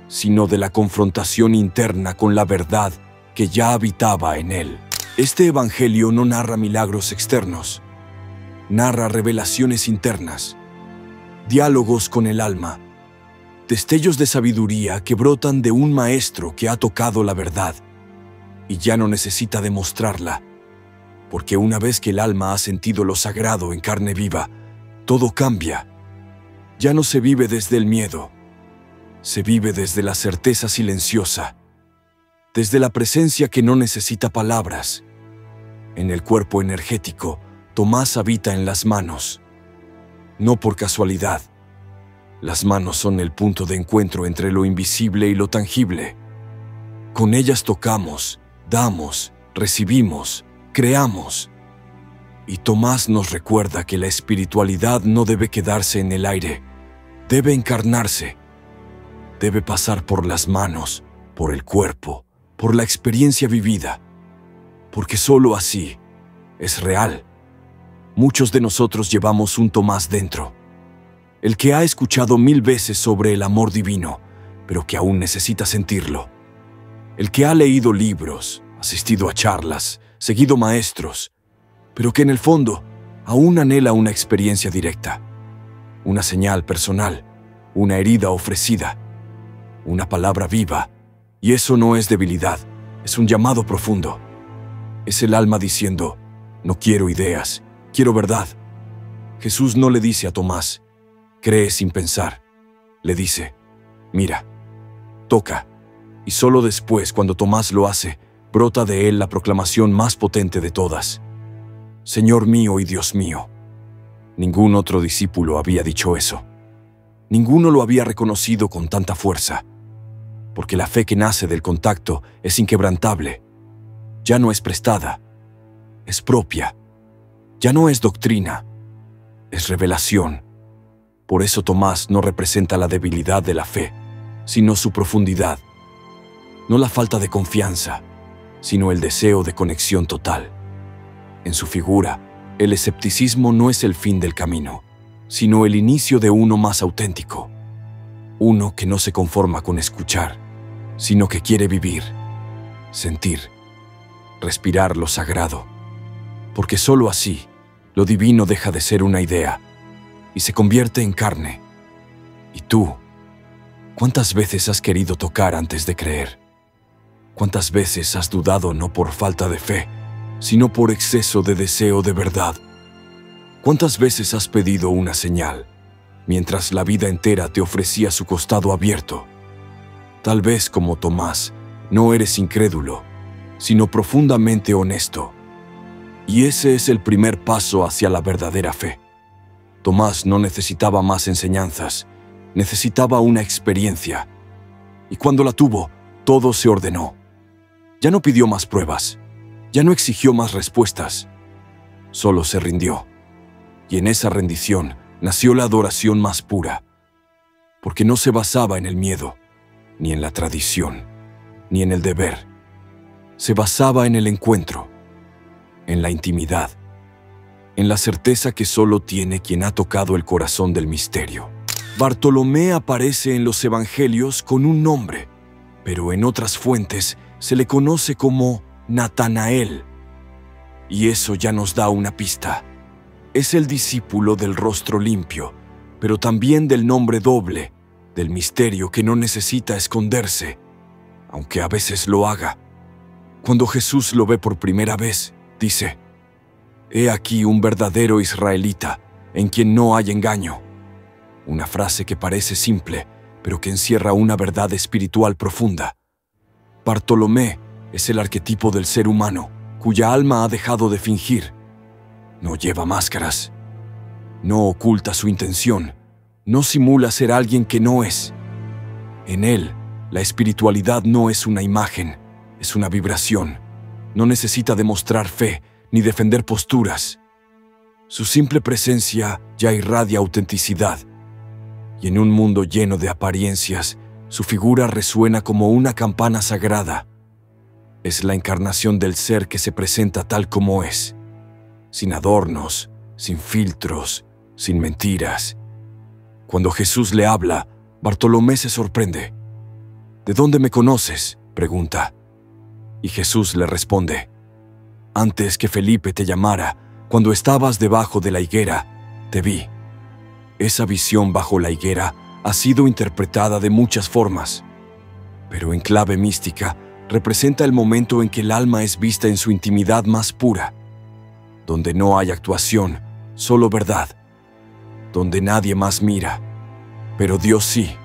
sino de la confrontación interna con la verdad que ya habitaba en él. Este evangelio no narra milagros externos, narra revelaciones internas, diálogos con el alma, destellos de sabiduría que brotan de un maestro que ha tocado la verdad y ya no necesita demostrarla, porque una vez que el alma ha sentido lo sagrado en carne viva, todo cambia. Ya no se vive desde el miedo, se vive desde la certeza silenciosa, desde la presencia que no necesita palabras. En el cuerpo energético, Tomás habita en las manos, no por casualidad. Las manos son el punto de encuentro entre lo invisible y lo tangible. Con ellas tocamos, damos, recibimos, creamos. Y Tomás nos recuerda que la espiritualidad no debe quedarse en el aire, debe encarnarse, debe pasar por las manos, por el cuerpo, por la experiencia vivida, porque solo así es real. Muchos de nosotros llevamos un Tomás dentro, el que ha escuchado 1000 veces sobre el amor divino, pero que aún necesita sentirlo. El que ha leído libros, asistido a charlas, seguido maestros, pero que en el fondo aún anhela una experiencia directa, una señal personal, una herida ofrecida, una palabra viva. Y eso no es debilidad, es un llamado profundo. Es el alma diciendo: no quiero ideas, quiero verdad. Jesús no le dice a Tomás: cree sin pensar. Le dice: mira, toca. Y solo después, cuando Tomás lo hace, brota de él la proclamación más potente de todas: Señor mío y Dios mío. Ningún otro discípulo había dicho eso. Ninguno lo había reconocido con tanta fuerza, porque la fe que nace del contacto es inquebrantable. Ya no es prestada, es propia. Ya no es doctrina, es revelación. Por eso Tomás no representa la debilidad de la fe, sino su profundidad. No la falta de confianza, sino el deseo de conexión total. En su figura, el escepticismo no es el fin del camino, sino el inicio de uno más auténtico. Uno que no se conforma con escuchar, sino que quiere vivir, sentir, respirar lo sagrado. Porque sólo así, lo divino deja de ser una idea y se convierte en carne. ¿Y tú? ¿Cuántas veces has querido tocar antes de creer? ¿Cuántas veces has dudado no por falta de fe, sino por exceso de deseo de verdad? ¿Cuántas veces has pedido una señal, mientras la vida entera te ofrecía su costado abierto? Tal vez, como Tomás, no eres incrédulo, sino profundamente honesto. Y ese es el primer paso hacia la verdadera fe. Tomás no necesitaba más enseñanzas, necesitaba una experiencia. Y cuando la tuvo, todo se ordenó. Ya no pidió más pruebas, ya no exigió más respuestas, solo se rindió. Y en esa rendición nació la adoración más pura, porque no se basaba en el miedo, ni en la tradición, ni en el deber. Se basaba en el encuentro, en la intimidad, en la certeza que solo tiene quien ha tocado el corazón del misterio. Bartolomé aparece en los evangelios con un nombre, pero en otras fuentes se le conoce como Natanael. Y eso ya nos da una pista. Es el discípulo del rostro limpio, pero también del nombre doble, del misterio que no necesita esconderse, aunque a veces lo haga. Cuando Jesús lo ve por primera vez, dice: «He aquí un verdadero israelita, en quien no hay engaño». Una frase que parece simple, pero que encierra una verdad espiritual profunda. Bartolomé es el arquetipo del ser humano, cuya alma ha dejado de fingir. No lleva máscaras, no oculta su intención, no simula ser alguien que no es. En él, la espiritualidad no es una imagen, es una vibración. No necesita demostrar fe ni defender posturas. Su simple presencia ya irradia autenticidad. Y en un mundo lleno de apariencias, su figura resuena como una campana sagrada. Es la encarnación del ser que se presenta tal como es, sin adornos, sin filtros, sin mentiras. Cuando Jesús le habla, Bartolomé se sorprende. «¿De dónde me conoces?», pregunta. Y Jesús le responde: «Antes que Felipe te llamara, cuando estabas debajo de la higuera, te vi». Esa visión bajo la higuera ha sido interpretada de muchas formas, pero en clave mística representa el momento en que el alma es vista en su intimidad más pura, donde no hay actuación, solo verdad, donde nadie más mira, pero Dios sí,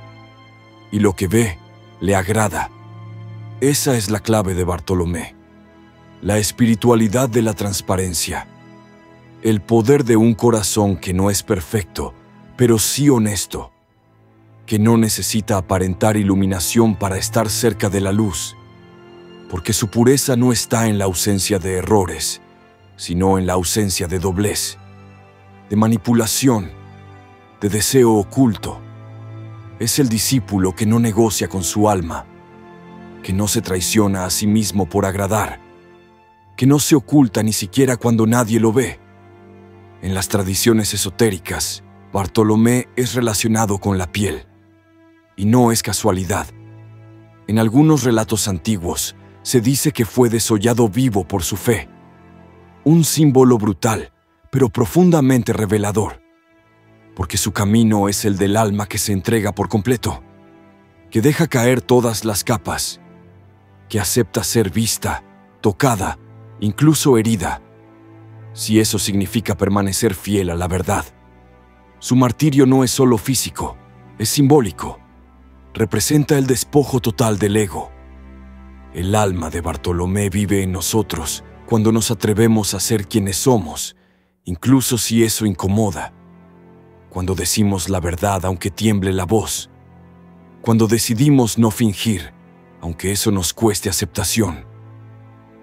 y lo que ve le agrada. Esa es la clave de Bartolomé, la espiritualidad de la transparencia, el poder de un corazón que no es perfecto, pero sí honesto, que no necesita aparentar iluminación para estar cerca de la luz, porque su pureza no está en la ausencia de errores, sino en la ausencia de doblez, de manipulación, de deseo oculto. Es el discípulo que no negocia con su alma, que no se traiciona a sí mismo por agradar, que no se oculta ni siquiera cuando nadie lo ve. En las tradiciones esotéricas, Bartolomé es relacionado con la piel. Y no es casualidad. En algunos relatos antiguos se dice que fue desollado vivo por su fe. Un símbolo brutal, pero profundamente revelador. Porque su camino es el del alma que se entrega por completo, que deja caer todas las capas, que acepta ser vista, tocada, incluso herida, si eso significa permanecer fiel a la verdad. Su martirio no es solo físico, es simbólico. Representa el despojo total del ego. El alma de Bartolomé vive en nosotros cuando nos atrevemos a ser quienes somos, incluso si eso incomoda. Cuando decimos la verdad aunque tiemble la voz. Cuando decidimos no fingir, aunque eso nos cueste aceptación.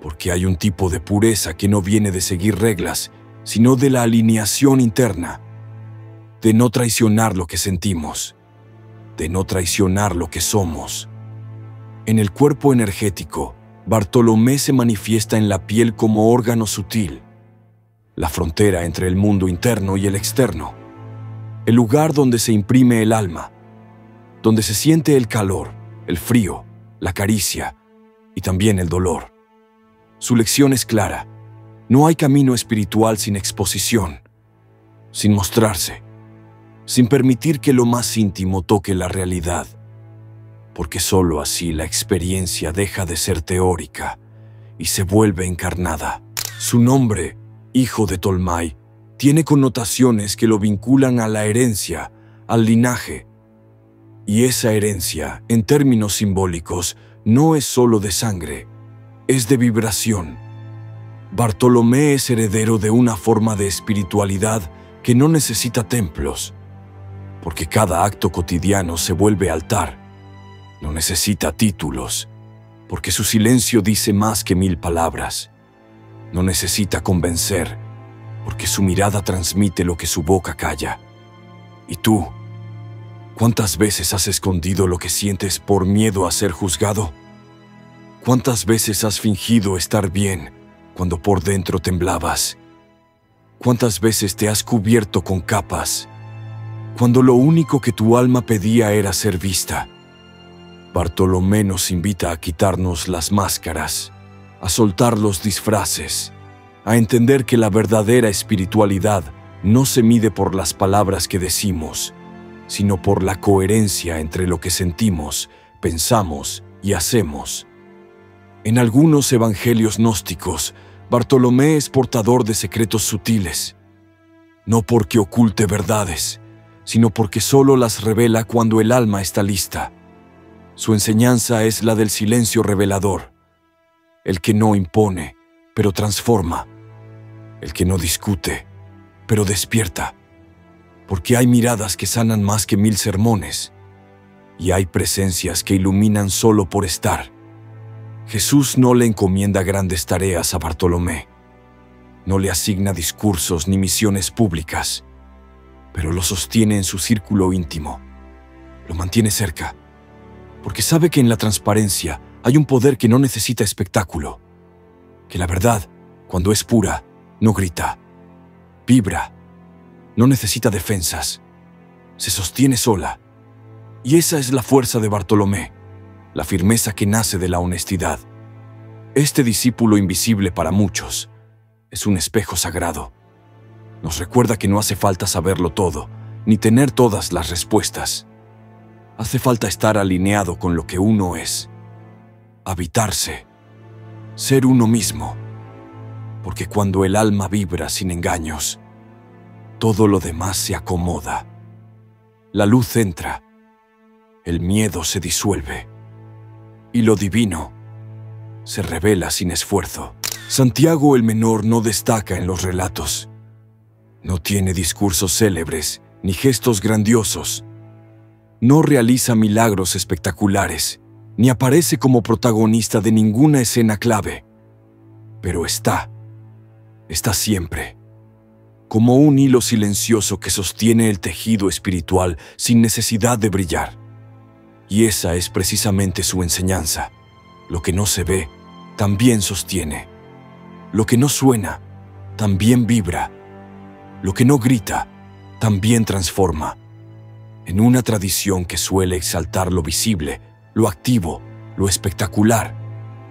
Porque hay un tipo de pureza que no viene de seguir reglas, sino de la alineación interna, de no traicionar lo que sentimos, de no traicionar lo que somos. En el cuerpo energético, Bartolomé se manifiesta en la piel como órgano sutil, la frontera entre el mundo interno y el externo, el lugar donde se imprime el alma, donde se siente el calor, el frío, la caricia y también el dolor. Su lección es clara: no hay camino espiritual sin exposición, sin mostrarse, sin permitir que lo más íntimo toque la realidad, porque sólo así la experiencia deja de ser teórica y se vuelve encarnada. Su nombre, hijo de Tolmai, tiene connotaciones que lo vinculan a la herencia, al linaje. Y esa herencia, en términos simbólicos, no es solo de sangre, es de vibración. Bartolomé es heredero de una forma de espiritualidad que no necesita templos, porque cada acto cotidiano se vuelve altar. No necesita títulos, porque su silencio dice más que 1000 palabras. No necesita convencer, porque su mirada transmite lo que su boca calla. ¿Y tú? ¿Cuántas veces has escondido lo que sientes por miedo a ser juzgado? ¿Cuántas veces has fingido estar bien cuando por dentro temblabas? ¿Cuántas veces te has cubierto con capas cuando lo único que tu alma pedía era ser vista? Bartolomé nos invita a quitarnos las máscaras, a soltar los disfraces, a entender que la verdadera espiritualidad no se mide por las palabras que decimos, sino por la coherencia entre lo que sentimos, pensamos y hacemos. En algunos evangelios gnósticos, Bartolomé es portador de secretos sutiles, no porque oculte verdades, sino porque solo las revela cuando el alma está lista. Su enseñanza es la del silencio revelador, el que no impone, pero transforma, el que no discute, pero despierta, porque hay miradas que sanan más que 1000 sermones, y hay presencias que iluminan solo por estar. Jesús no le encomienda grandes tareas a Bartolomé, no le asigna discursos ni misiones públicas, pero lo sostiene en su círculo íntimo, lo mantiene cerca, porque sabe que en la transparencia hay un poder que no necesita espectáculo, que la verdad, cuando es pura, no grita, vibra, no necesita defensas, se sostiene sola. Y esa es la fuerza de Bartolomé, la firmeza que nace de la honestidad. Este discípulo invisible para muchos es un espejo sagrado. Nos recuerda que no hace falta saberlo todo, ni tener todas las respuestas. Hace falta estar alineado con lo que uno es, habitarse, ser uno mismo, porque cuando el alma vibra sin engaños, todo lo demás se acomoda. La luz entra, el miedo se disuelve, y lo divino se revela sin esfuerzo. Santiago el Menor no destaca en los relatos. No tiene discursos célebres ni gestos grandiosos. No realiza milagros espectaculares, ni aparece como protagonista de ninguna escena clave. Pero está siempre, como un hilo silencioso que sostiene el tejido espiritual sin necesidad de brillar. Y esa es precisamente su enseñanza. Lo que no se ve, también sostiene. Lo que no suena, también vibra. Lo que no grita, también transforma. En una tradición que suele exaltar lo visible, lo activo, lo espectacular,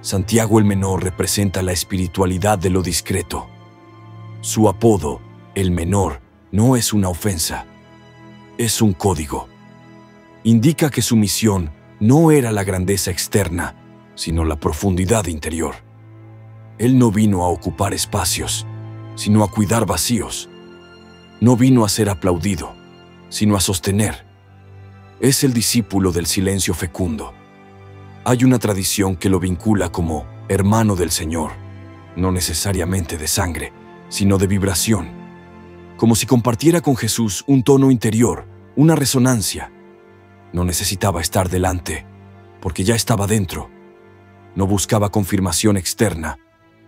Santiago el Menor representa la espiritualidad de lo discreto. Su apodo, el Menor, no es una ofensa, es un código. Indica que su misión no era la grandeza externa, sino la profundidad interior. Él no vino a ocupar espacios, sino a cuidar vacíos. No vino a ser aplaudido, sino a sostener. Es el discípulo del silencio fecundo. Hay una tradición que lo vincula como hermano del Señor, no necesariamente de sangre, sino de vibración, como si compartiera con Jesús un tono interior, una resonancia. No necesitaba estar delante, porque ya estaba dentro. No buscaba confirmación externa,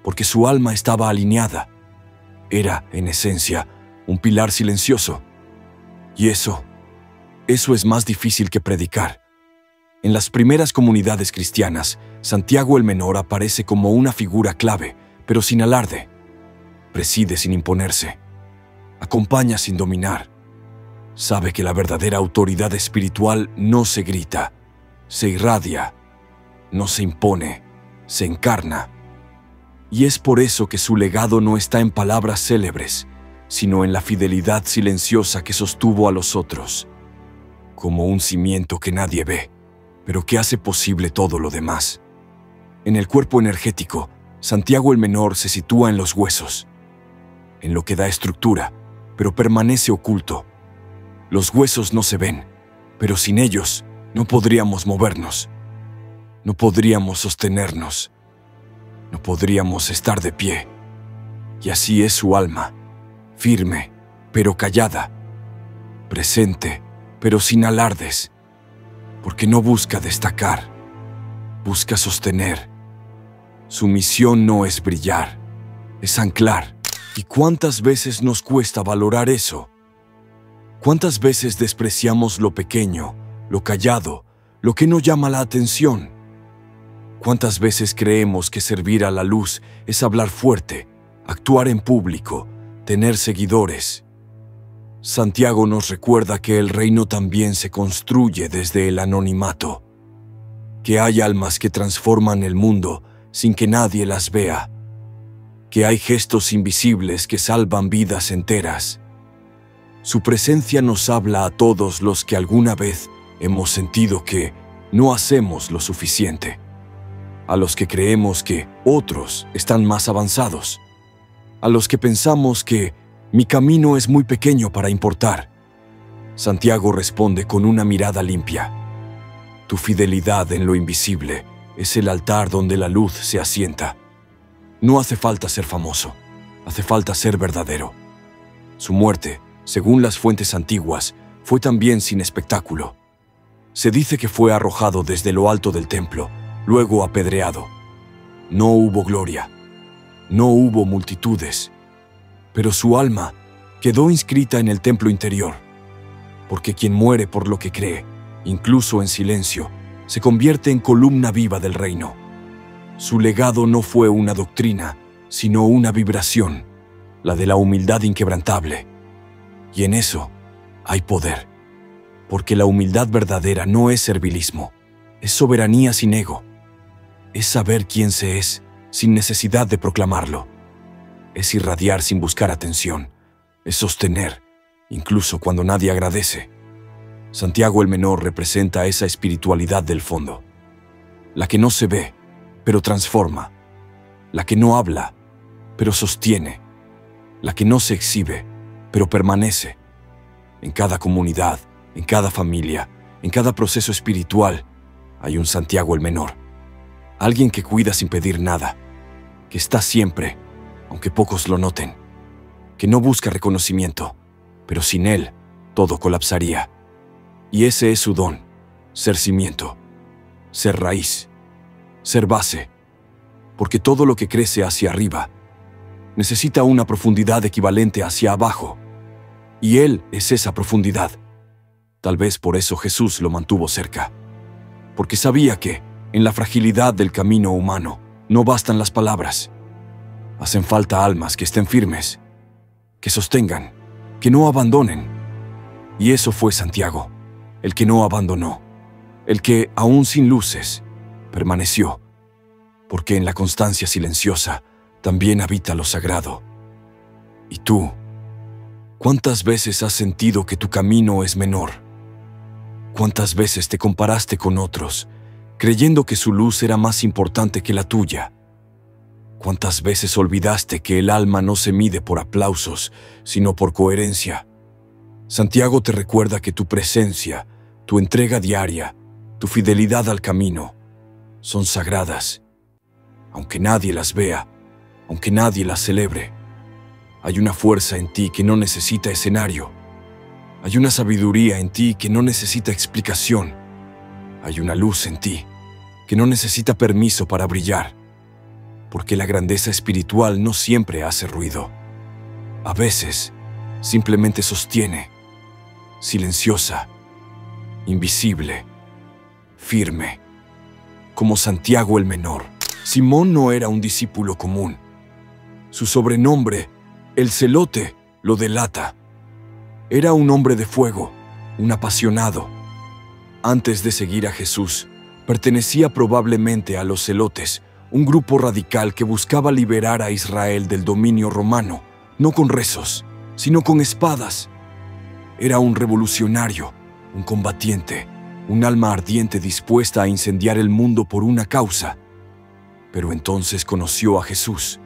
porque su alma estaba alineada. Era, en esencia, un pilar silencioso. Y eso es más difícil que predicar. En las primeras comunidades cristianas, Santiago el Menor aparece como una figura clave, pero sin alarde. Preside sin imponerse. Acompaña sin dominar. Sabe que la verdadera autoridad espiritual no se grita, se irradia, no se impone, se encarna. Y es por eso que su legado no está en palabras célebres, sino en la fidelidad silenciosa que sostuvo a los otros, como un cimiento que nadie ve, pero que hace posible todo lo demás. En el cuerpo energético, Santiago el Menor se sitúa en los huesos, en lo que da estructura, pero permanece oculto. Los huesos no se ven, pero sin ellos no podríamos movernos, no podríamos sostenernos, no podríamos estar de pie. Y así es su alma, firme, pero callada, presente, pero sin alardes, porque no busca destacar, busca sostener. Su misión no es brillar, es anclar. ¿Y cuántas veces nos cuesta valorar eso? ¿Cuántas veces despreciamos lo pequeño, lo callado, lo que no llama la atención? ¿Cuántas veces creemos que servir a la luz es hablar fuerte, actuar en público, tener seguidores? Santiago nos recuerda que el reino también se construye desde el anonimato, que hay almas que transforman el mundo sin que nadie las vea, que hay gestos invisibles que salvan vidas enteras. Su presencia nos habla a todos los que alguna vez hemos sentido que no hacemos lo suficiente, a los que creemos que otros están más avanzados, a los que pensamos que mi camino es muy pequeño para importar. Santiago responde con una mirada limpia. Tu fidelidad en lo invisible es el altar donde la luz se asienta. No hace falta ser famoso, hace falta ser verdadero. Su muerte, según las fuentes antiguas, fue también sin espectáculo. Se dice que fue arrojado desde lo alto del templo, luego apedreado. No hubo gloria, no hubo multitudes, pero su alma quedó inscrita en el templo interior, porque quien muere por lo que cree, incluso en silencio, se convierte en columna viva del reino. Su legado no fue una doctrina, sino una vibración, la de la humildad inquebrantable. Y en eso hay poder, porque la humildad verdadera no es servilismo, es soberanía sin ego, es saber quién se es sin necesidad de proclamarlo, es irradiar sin buscar atención, es sostener, incluso cuando nadie agradece. Santiago el Menor representa esa espiritualidad del fondo, la que no se ve, pero transforma, la que no habla, pero sostiene, la que no se exhibe, pero permanece. En cada comunidad, en cada familia, en cada proceso espiritual, hay un Santiago el Menor, alguien que cuida sin pedir nada, que está siempre, aunque pocos lo noten, que no busca reconocimiento, pero sin él todo colapsaría. Y ese es su don, ser cimiento, ser raíz, ser base, porque todo lo que crece hacia arriba necesita una profundidad equivalente hacia abajo, y él es esa profundidad. Tal vez por eso Jesús lo mantuvo cerca, porque sabía que, en la fragilidad del camino humano, no bastan las palabras. Hacen falta almas que estén firmes, que sostengan, que no abandonen, Y eso fue Santiago, el que no abandonó, el que, aún sin luces, permaneció, porque en la constancia silenciosa también habita lo sagrado. ¿Y tú? ¿Cuántas veces has sentido que tu camino es menor? ¿Cuántas veces te comparaste con otros, creyendo que su luz era más importante que la tuya? ¿Cuántas veces olvidaste que el alma no se mide por aplausos, sino por coherencia? Santiago te recuerda que tu presencia, tu entrega diaria, tu fidelidad al camino, son sagradas. Aunque nadie las vea, aunque nadie las celebre, hay una fuerza en ti que no necesita escenario. Hay una sabiduría en ti que no necesita explicación. Hay una luz en ti que no necesita permiso para brillar. Porque la grandeza espiritual no siempre hace ruido. A veces, simplemente sostiene, silenciosa, invisible, firme, como Santiago el Menor. Simón no era un discípulo común. Su sobrenombre, el Celote, lo delata. Era un hombre de fuego, un apasionado. Antes de seguir a Jesús, pertenecía probablemente a los Celotes, un grupo radical que buscaba liberar a Israel del dominio romano, no con rezos, sino con espadas. Era un revolucionario, un combatiente, un alma ardiente dispuesta a incendiar el mundo por una causa. Pero entonces conoció a Jesús,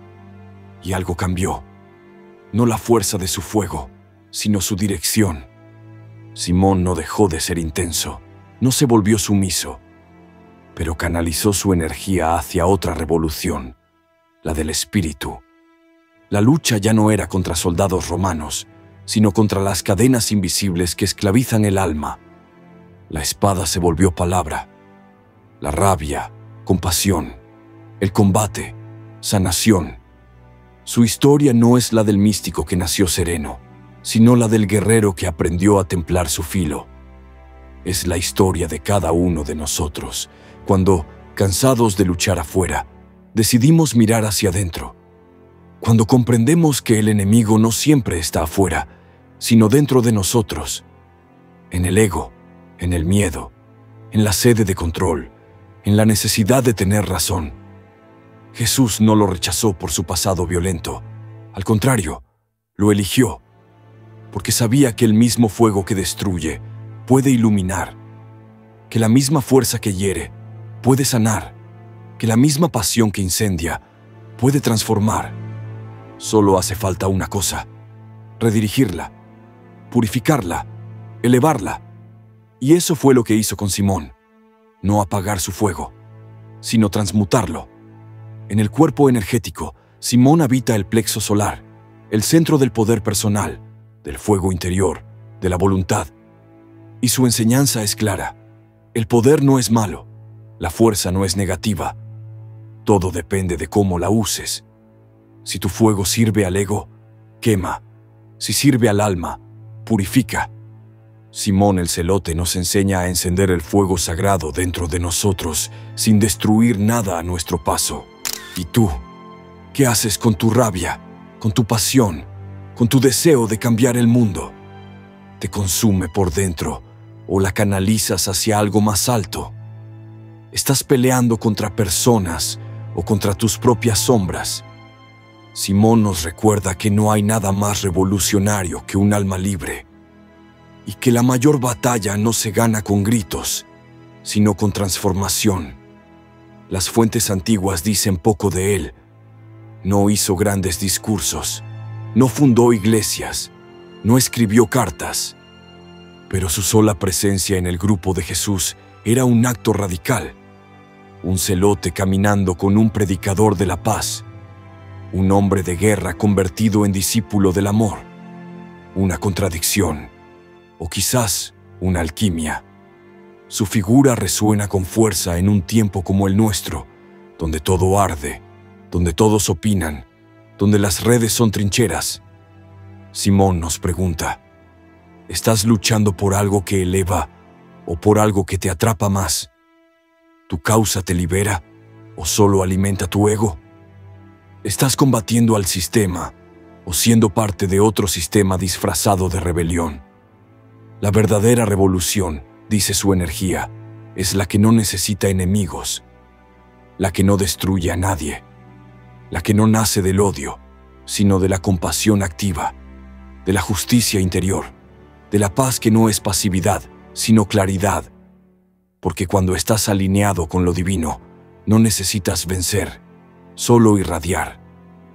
y algo cambió. No la fuerza de su fuego, sino su dirección. Simón no dejó de ser intenso, no se volvió sumiso, pero canalizó su energía hacia otra revolución, la del espíritu. La lucha ya no era contra soldados romanos, sino contra las cadenas invisibles que esclavizan el alma. La espada se volvió palabra, la rabia, compasión, el combate, sanación. Su historia no es la del místico que nació sereno, sino la del guerrero que aprendió a templar su filo. Es la historia de cada uno de nosotros, cuando, cansados de luchar afuera, decidimos mirar hacia adentro. Cuando comprendemos que el enemigo no siempre está afuera, sino dentro de nosotros, en el ego, en el miedo, en la sed de control, en la necesidad de tener razón. Jesús no lo rechazó por su pasado violento. Al contrario, lo eligió, porque sabía que el mismo fuego que destruye puede iluminar, que la misma fuerza que hiere puede sanar, que la misma pasión que incendia puede transformar. Solo hace falta una cosa: redirigirla, purificarla, elevarla. Y eso fue lo que hizo con Simón. No apagar su fuego, sino transmutarlo. En el cuerpo energético, Simón habita el plexo solar, el centro del poder personal, del fuego interior, de la voluntad. Y su enseñanza es clara: el poder no es malo, la fuerza no es negativa. Todo depende de cómo la uses. Si tu fuego sirve al ego, quema. Si sirve al alma, purifica. Simón el Celote nos enseña a encender el fuego sagrado dentro de nosotros sin destruir nada a nuestro paso. ¿Y tú? ¿Qué haces con tu rabia, con tu pasión, con tu deseo de cambiar el mundo? ¿Te consume por dentro o la canalizas hacia algo más alto? ¿Estás peleando contra personas o contra tus propias sombras? Simón nos recuerda que no hay nada más revolucionario que un alma libre, y que la mayor batalla no se gana con gritos, sino con transformación. Las fuentes antiguas dicen poco de él. No hizo grandes discursos, no fundó iglesias, no escribió cartas, pero su sola presencia en el grupo de Jesús era un acto radical. Un celote caminando con un predicador de la paz, un hombre de guerra convertido en discípulo del amor. Una contradicción, o quizás una alquimia. Su figura resuena con fuerza en un tiempo como el nuestro, donde todo arde, donde todos opinan, donde las redes son trincheras. Simón nos pregunta: ¿estás luchando por algo que eleva o por algo que te atrapa más? ¿Tu causa te libera o solo alimenta tu ego? ¿Estás combatiendo al sistema o siendo parte de otro sistema disfrazado de rebelión? La verdadera revolución, dice su energía, es la que no necesita enemigos, la que no destruye a nadie, la que no nace del odio, sino de la compasión activa, de la justicia interior, de la paz que no es pasividad, sino claridad. Porque cuando estás alineado con lo divino, no necesitas vencer, solo irradiar.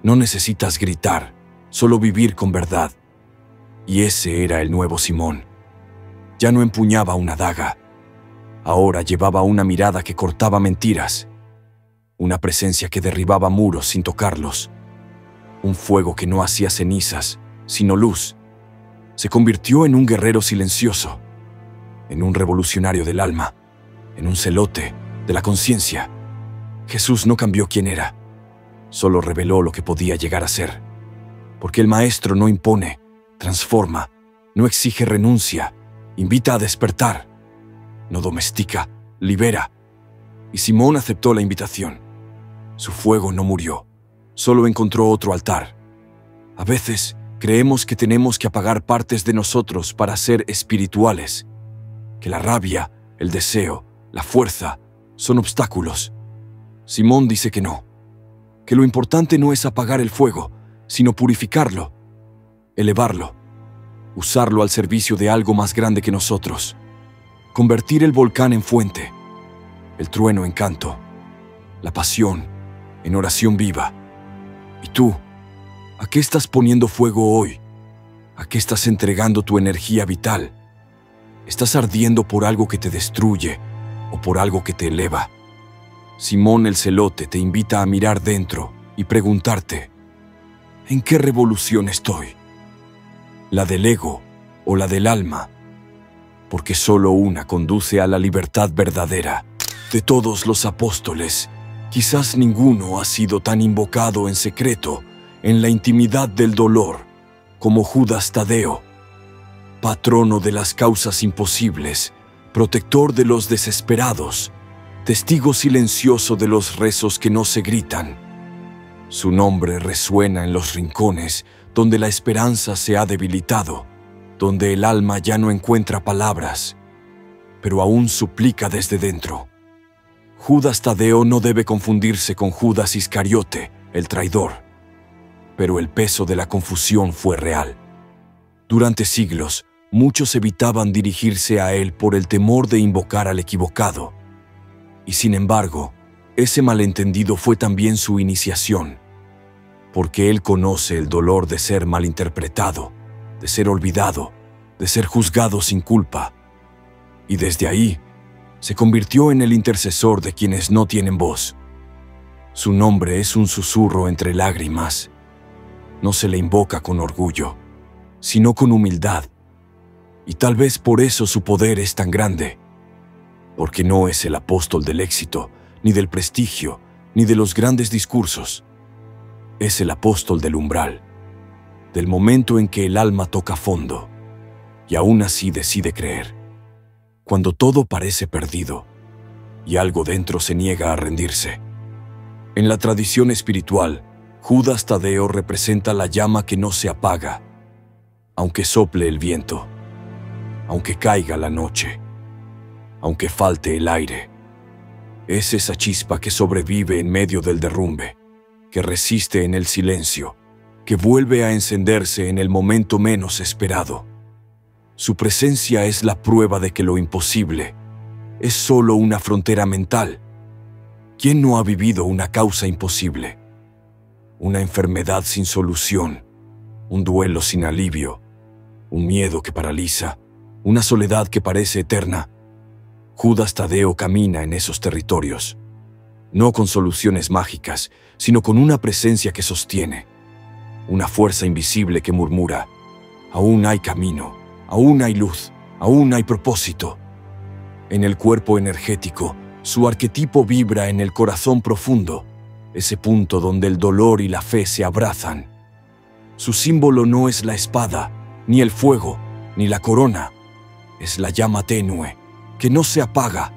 No necesitas gritar, solo vivir con verdad. Y ese era el nuevo Simón. Ya no empuñaba una daga. Ahora llevaba una mirada que cortaba mentiras, una presencia que derribaba muros sin tocarlos, un fuego que no hacía cenizas, sino luz. Se convirtió en un guerrero silencioso, en un revolucionario del alma, en un celote de la conciencia. Jesús no cambió quién era, solo reveló lo que podía llegar a ser. Porque el Maestro no impone, transforma, no exige renuncia, invita a despertar, no domestica, libera. Y Simón aceptó la invitación. Su fuego no murió, solo encontró otro altar. A veces creemos que tenemos que apagar partes de nosotros para ser espirituales, que la rabia, el deseo, la fuerza son obstáculos. Simón dice que no, que lo importante no es apagar el fuego, sino purificarlo, elevarlo, usarlo al servicio de algo más grande que nosotros, convertir el volcán en fuente, el trueno en canto, la pasión en oración viva. ¿Y tú? ¿A qué estás poniendo fuego hoy? ¿A qué estás entregando tu energía vital? ¿Estás ardiendo por algo que te destruye o por algo que te eleva? Simón el Celote te invita a mirar dentro y preguntarte, ¿en qué revolución estoy? ¿La del ego o la del alma? Porque solo una conduce a la libertad verdadera. De todos los apóstoles, quizás ninguno ha sido tan invocado en secreto, en la intimidad del dolor, como Judas Tadeo, patrono de las causas imposibles, protector de los desesperados, testigo silencioso de los rezos que no se gritan. Su nombre resuena en los rincones donde la esperanza se ha debilitado, donde el alma ya no encuentra palabras, pero aún suplica desde dentro. Judas Tadeo no debe confundirse con Judas Iscariote, el traidor, pero el peso de la confusión fue real. Durante siglos, muchos evitaban dirigirse a él por el temor de invocar al equivocado. Y sin embargo, ese malentendido fue también su iniciación, porque él conoce el dolor de ser malinterpretado, de ser olvidado, de ser juzgado sin culpa. Y desde ahí, se convirtió en el intercesor de quienes no tienen voz. Su nombre es un susurro entre lágrimas. No se le invoca con orgullo, sino con humildad. Y tal vez por eso su poder es tan grande. Porque no es el apóstol del éxito, ni del prestigio, ni de los grandes discursos. Es el apóstol del umbral, del momento en que el alma toca fondo, y aún así decide creer. Cuando todo parece perdido, y algo dentro se niega a rendirse. En la tradición espiritual, Judas Tadeo representa la llama que no se apaga, aunque sople el viento, aunque caiga la noche, aunque falte el aire. Es esa chispa que sobrevive en medio del derrumbe, que resiste en el silencio, que vuelve a encenderse en el momento menos esperado. Su presencia es la prueba de que lo imposible es solo una frontera mental. ¿Quién no ha vivido una causa imposible? Una enfermedad sin solución, un duelo sin alivio, un miedo que paraliza, una soledad que parece eterna. Judas Tadeo camina en esos territorios, no con soluciones mágicas, sino con una presencia que sostiene, una fuerza invisible que murmura, aún hay camino, aún hay luz, aún hay propósito. En el cuerpo energético, su arquetipo vibra en el corazón profundo, ese punto donde el dolor y la fe se abrazan. Su símbolo no es la espada, ni el fuego, ni la corona, es la llama tenue, que no se apaga,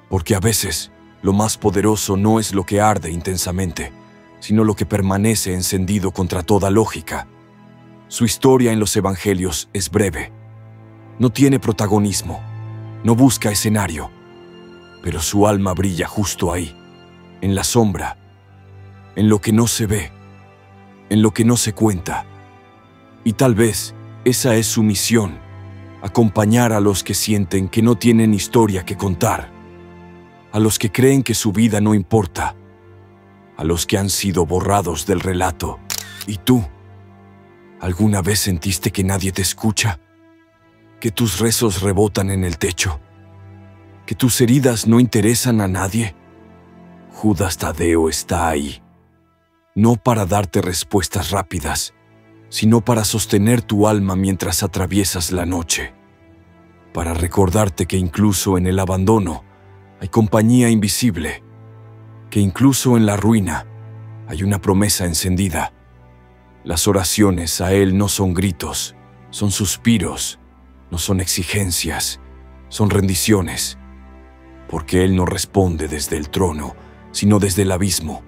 porque a veces lo más poderoso no es lo que arde intensamente, sino lo que permanece encendido contra toda lógica. Su historia en los evangelios es breve. No tiene protagonismo, no busca escenario, pero su alma brilla justo ahí, en la sombra, en lo que no se ve, en lo que no se cuenta. Y tal vez esa es su misión, acompañar a los que sienten que no tienen historia que contar, a los que creen que su vida no importa, a los que han sido borrados del relato. ¿Y tú? ¿Alguna vez sentiste que nadie te escucha? ¿Que tus rezos rebotan en el techo? ¿Que tus heridas no interesan a nadie? Judas Tadeo está ahí, no para darte respuestas rápidas, sino para sostener tu alma mientras atraviesas la noche, para recordarte que incluso en el abandono hay compañía invisible, que incluso en la ruina hay una promesa encendida. Las oraciones a Él no son gritos, son suspiros, no son exigencias, son rendiciones, porque Él no responde desde el trono, sino desde el abismo,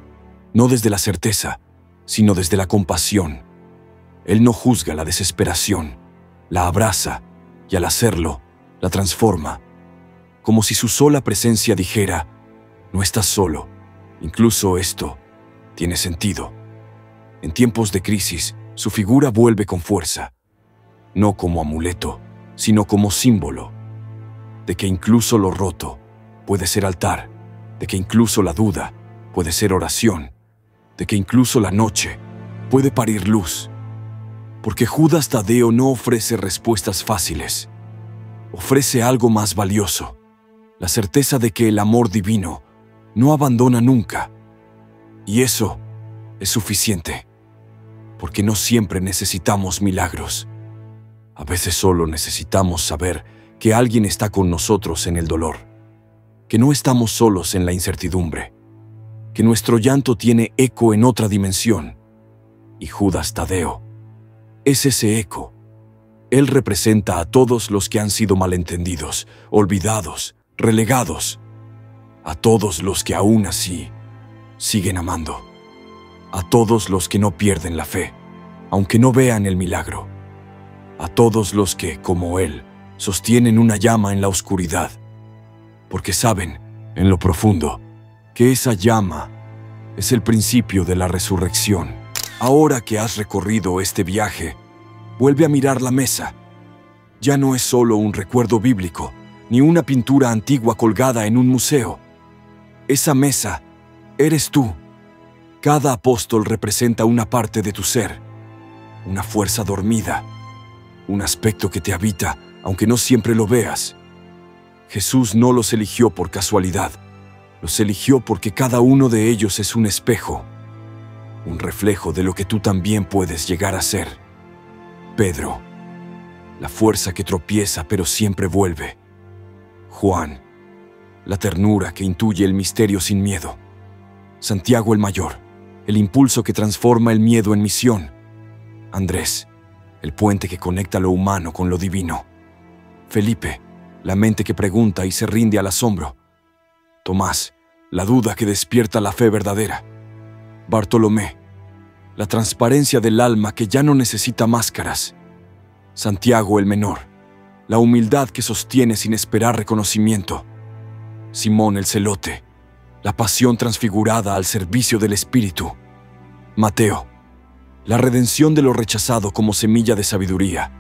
no desde la certeza, sino desde la compasión. Él no juzga la desesperación, la abraza y al hacerlo, la transforma, como si su sola presencia dijera: no estás solo, incluso esto tiene sentido. En tiempos de crisis, su figura vuelve con fuerza, no como amuleto, sino como símbolo de que incluso lo roto puede ser altar, de que incluso la duda puede ser oración, de que incluso la noche puede parir luz. Porque Judas Tadeo no ofrece respuestas fáciles, ofrece algo más valioso, la certeza de que el amor divino no abandona nunca. Y eso es suficiente, porque no siempre necesitamos milagros. A veces solo necesitamos saber que alguien está con nosotros en el dolor, que no estamos solos en la incertidumbre, que nuestro llanto tiene eco en otra dimensión. Y Judas Tadeo es ese eco. Él representa a todos los que han sido malentendidos, olvidados, relegados, a todos los que aún así siguen amando, a todos los que no pierden la fe, aunque no vean el milagro, a todos los que, como Él, sostienen una llama en la oscuridad, porque saben, en lo profundo, que esa llama es el principio de la resurrección. Ahora que has recorrido este viaje, vuelve a mirar la mesa. Ya no es solo un recuerdo bíblico, ni una pintura antigua colgada en un museo. Esa mesa eres tú. Cada apóstol representa una parte de tu ser, una fuerza dormida, un aspecto que te habita, aunque no siempre lo veas. Jesús no los eligió por casualidad, los eligió porque cada uno de ellos es un espejo, un reflejo de lo que tú también puedes llegar a ser. Pedro, la fuerza que tropieza pero siempre vuelve. Juan, la ternura que intuye el misterio sin miedo. Santiago el mayor, el impulso que transforma el miedo en misión. Andrés, el puente que conecta lo humano con lo divino. Felipe, la mente que pregunta y se rinde al asombro. Tomás, la duda que despierta la fe verdadera. Bartolomé, la transparencia del alma que ya no necesita máscaras. Santiago el menor, la humildad que sostiene sin esperar reconocimiento. Simón el celote, la pasión transfigurada al servicio del Espíritu. Mateo, la redención de lo rechazado como semilla de sabiduría.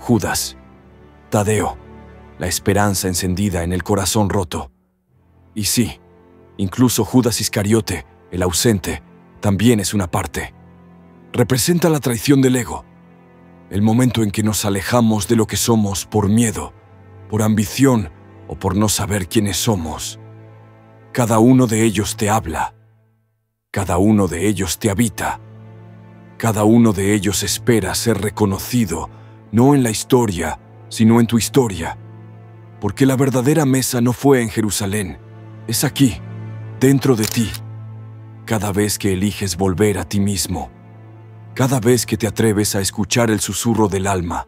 Judas, Tadeo, la esperanza encendida en el corazón roto. Y sí, incluso Judas Iscariote, el ausente, también es una parte. Representa la traición del ego, el momento en que nos alejamos de lo que somos por miedo, por ambición o por no saber quiénes somos. Cada uno de ellos te habla, cada uno de ellos te habita, cada uno de ellos espera ser reconocido, no en la historia, sino en tu historia. Porque la verdadera mesa no fue en Jerusalén, es aquí, dentro de ti. Cada vez que eliges volver a ti mismo, cada vez que te atreves a escuchar el susurro del alma,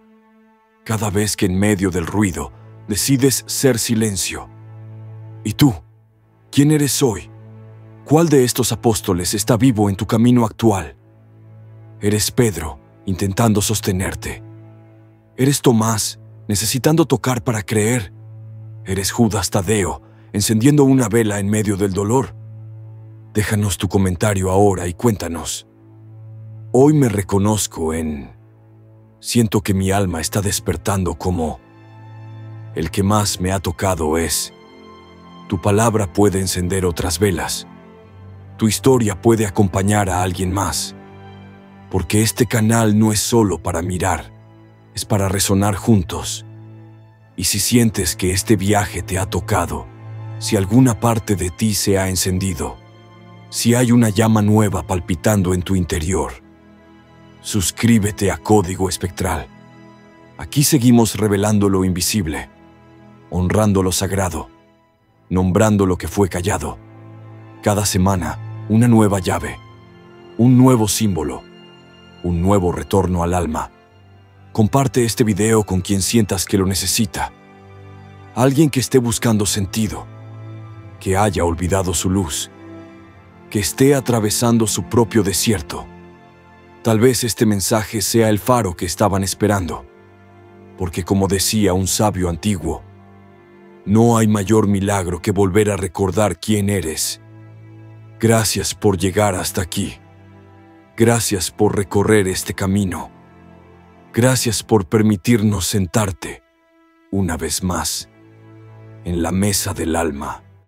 cada vez que en medio del ruido decides ser silencio. ¿Y tú? ¿Quién eres hoy? ¿Cuál de estos apóstoles está vivo en tu camino actual? ¿Eres Pedro, intentando sostenerte? ¿Eres Tomás, necesitando tocar para creer. Eres Judas Tadeo, encendiendo una vela en medio del dolor. Déjanos tu comentario ahora y cuéntanos. Hoy me reconozco en... Siento que mi alma está despertando como... El que más me ha tocado es... Tu palabra puede encender otras velas. Tu historia puede acompañar a alguien más. Porque este canal no es solo para mirar, es para resonar juntos. Y si sientes que este viaje te ha tocado, si alguna parte de ti se ha encendido, si hay una llama nueva palpitando en tu interior, suscríbete a Código Espectral. Aquí seguimos revelando lo invisible, honrando lo sagrado, nombrando lo que fue callado. Cada semana, una nueva llave, un nuevo símbolo, un nuevo retorno al alma. Comparte este video con quien sientas que lo necesita. Alguien que esté buscando sentido, que haya olvidado su luz, que esté atravesando su propio desierto. Tal vez este mensaje sea el faro que estaban esperando, porque como decía un sabio antiguo, no hay mayor milagro que volver a recordar quién eres. Gracias por llegar hasta aquí. Gracias por recorrer este camino. Gracias por permitirnos sentarte, una vez más, en la mesa del alma.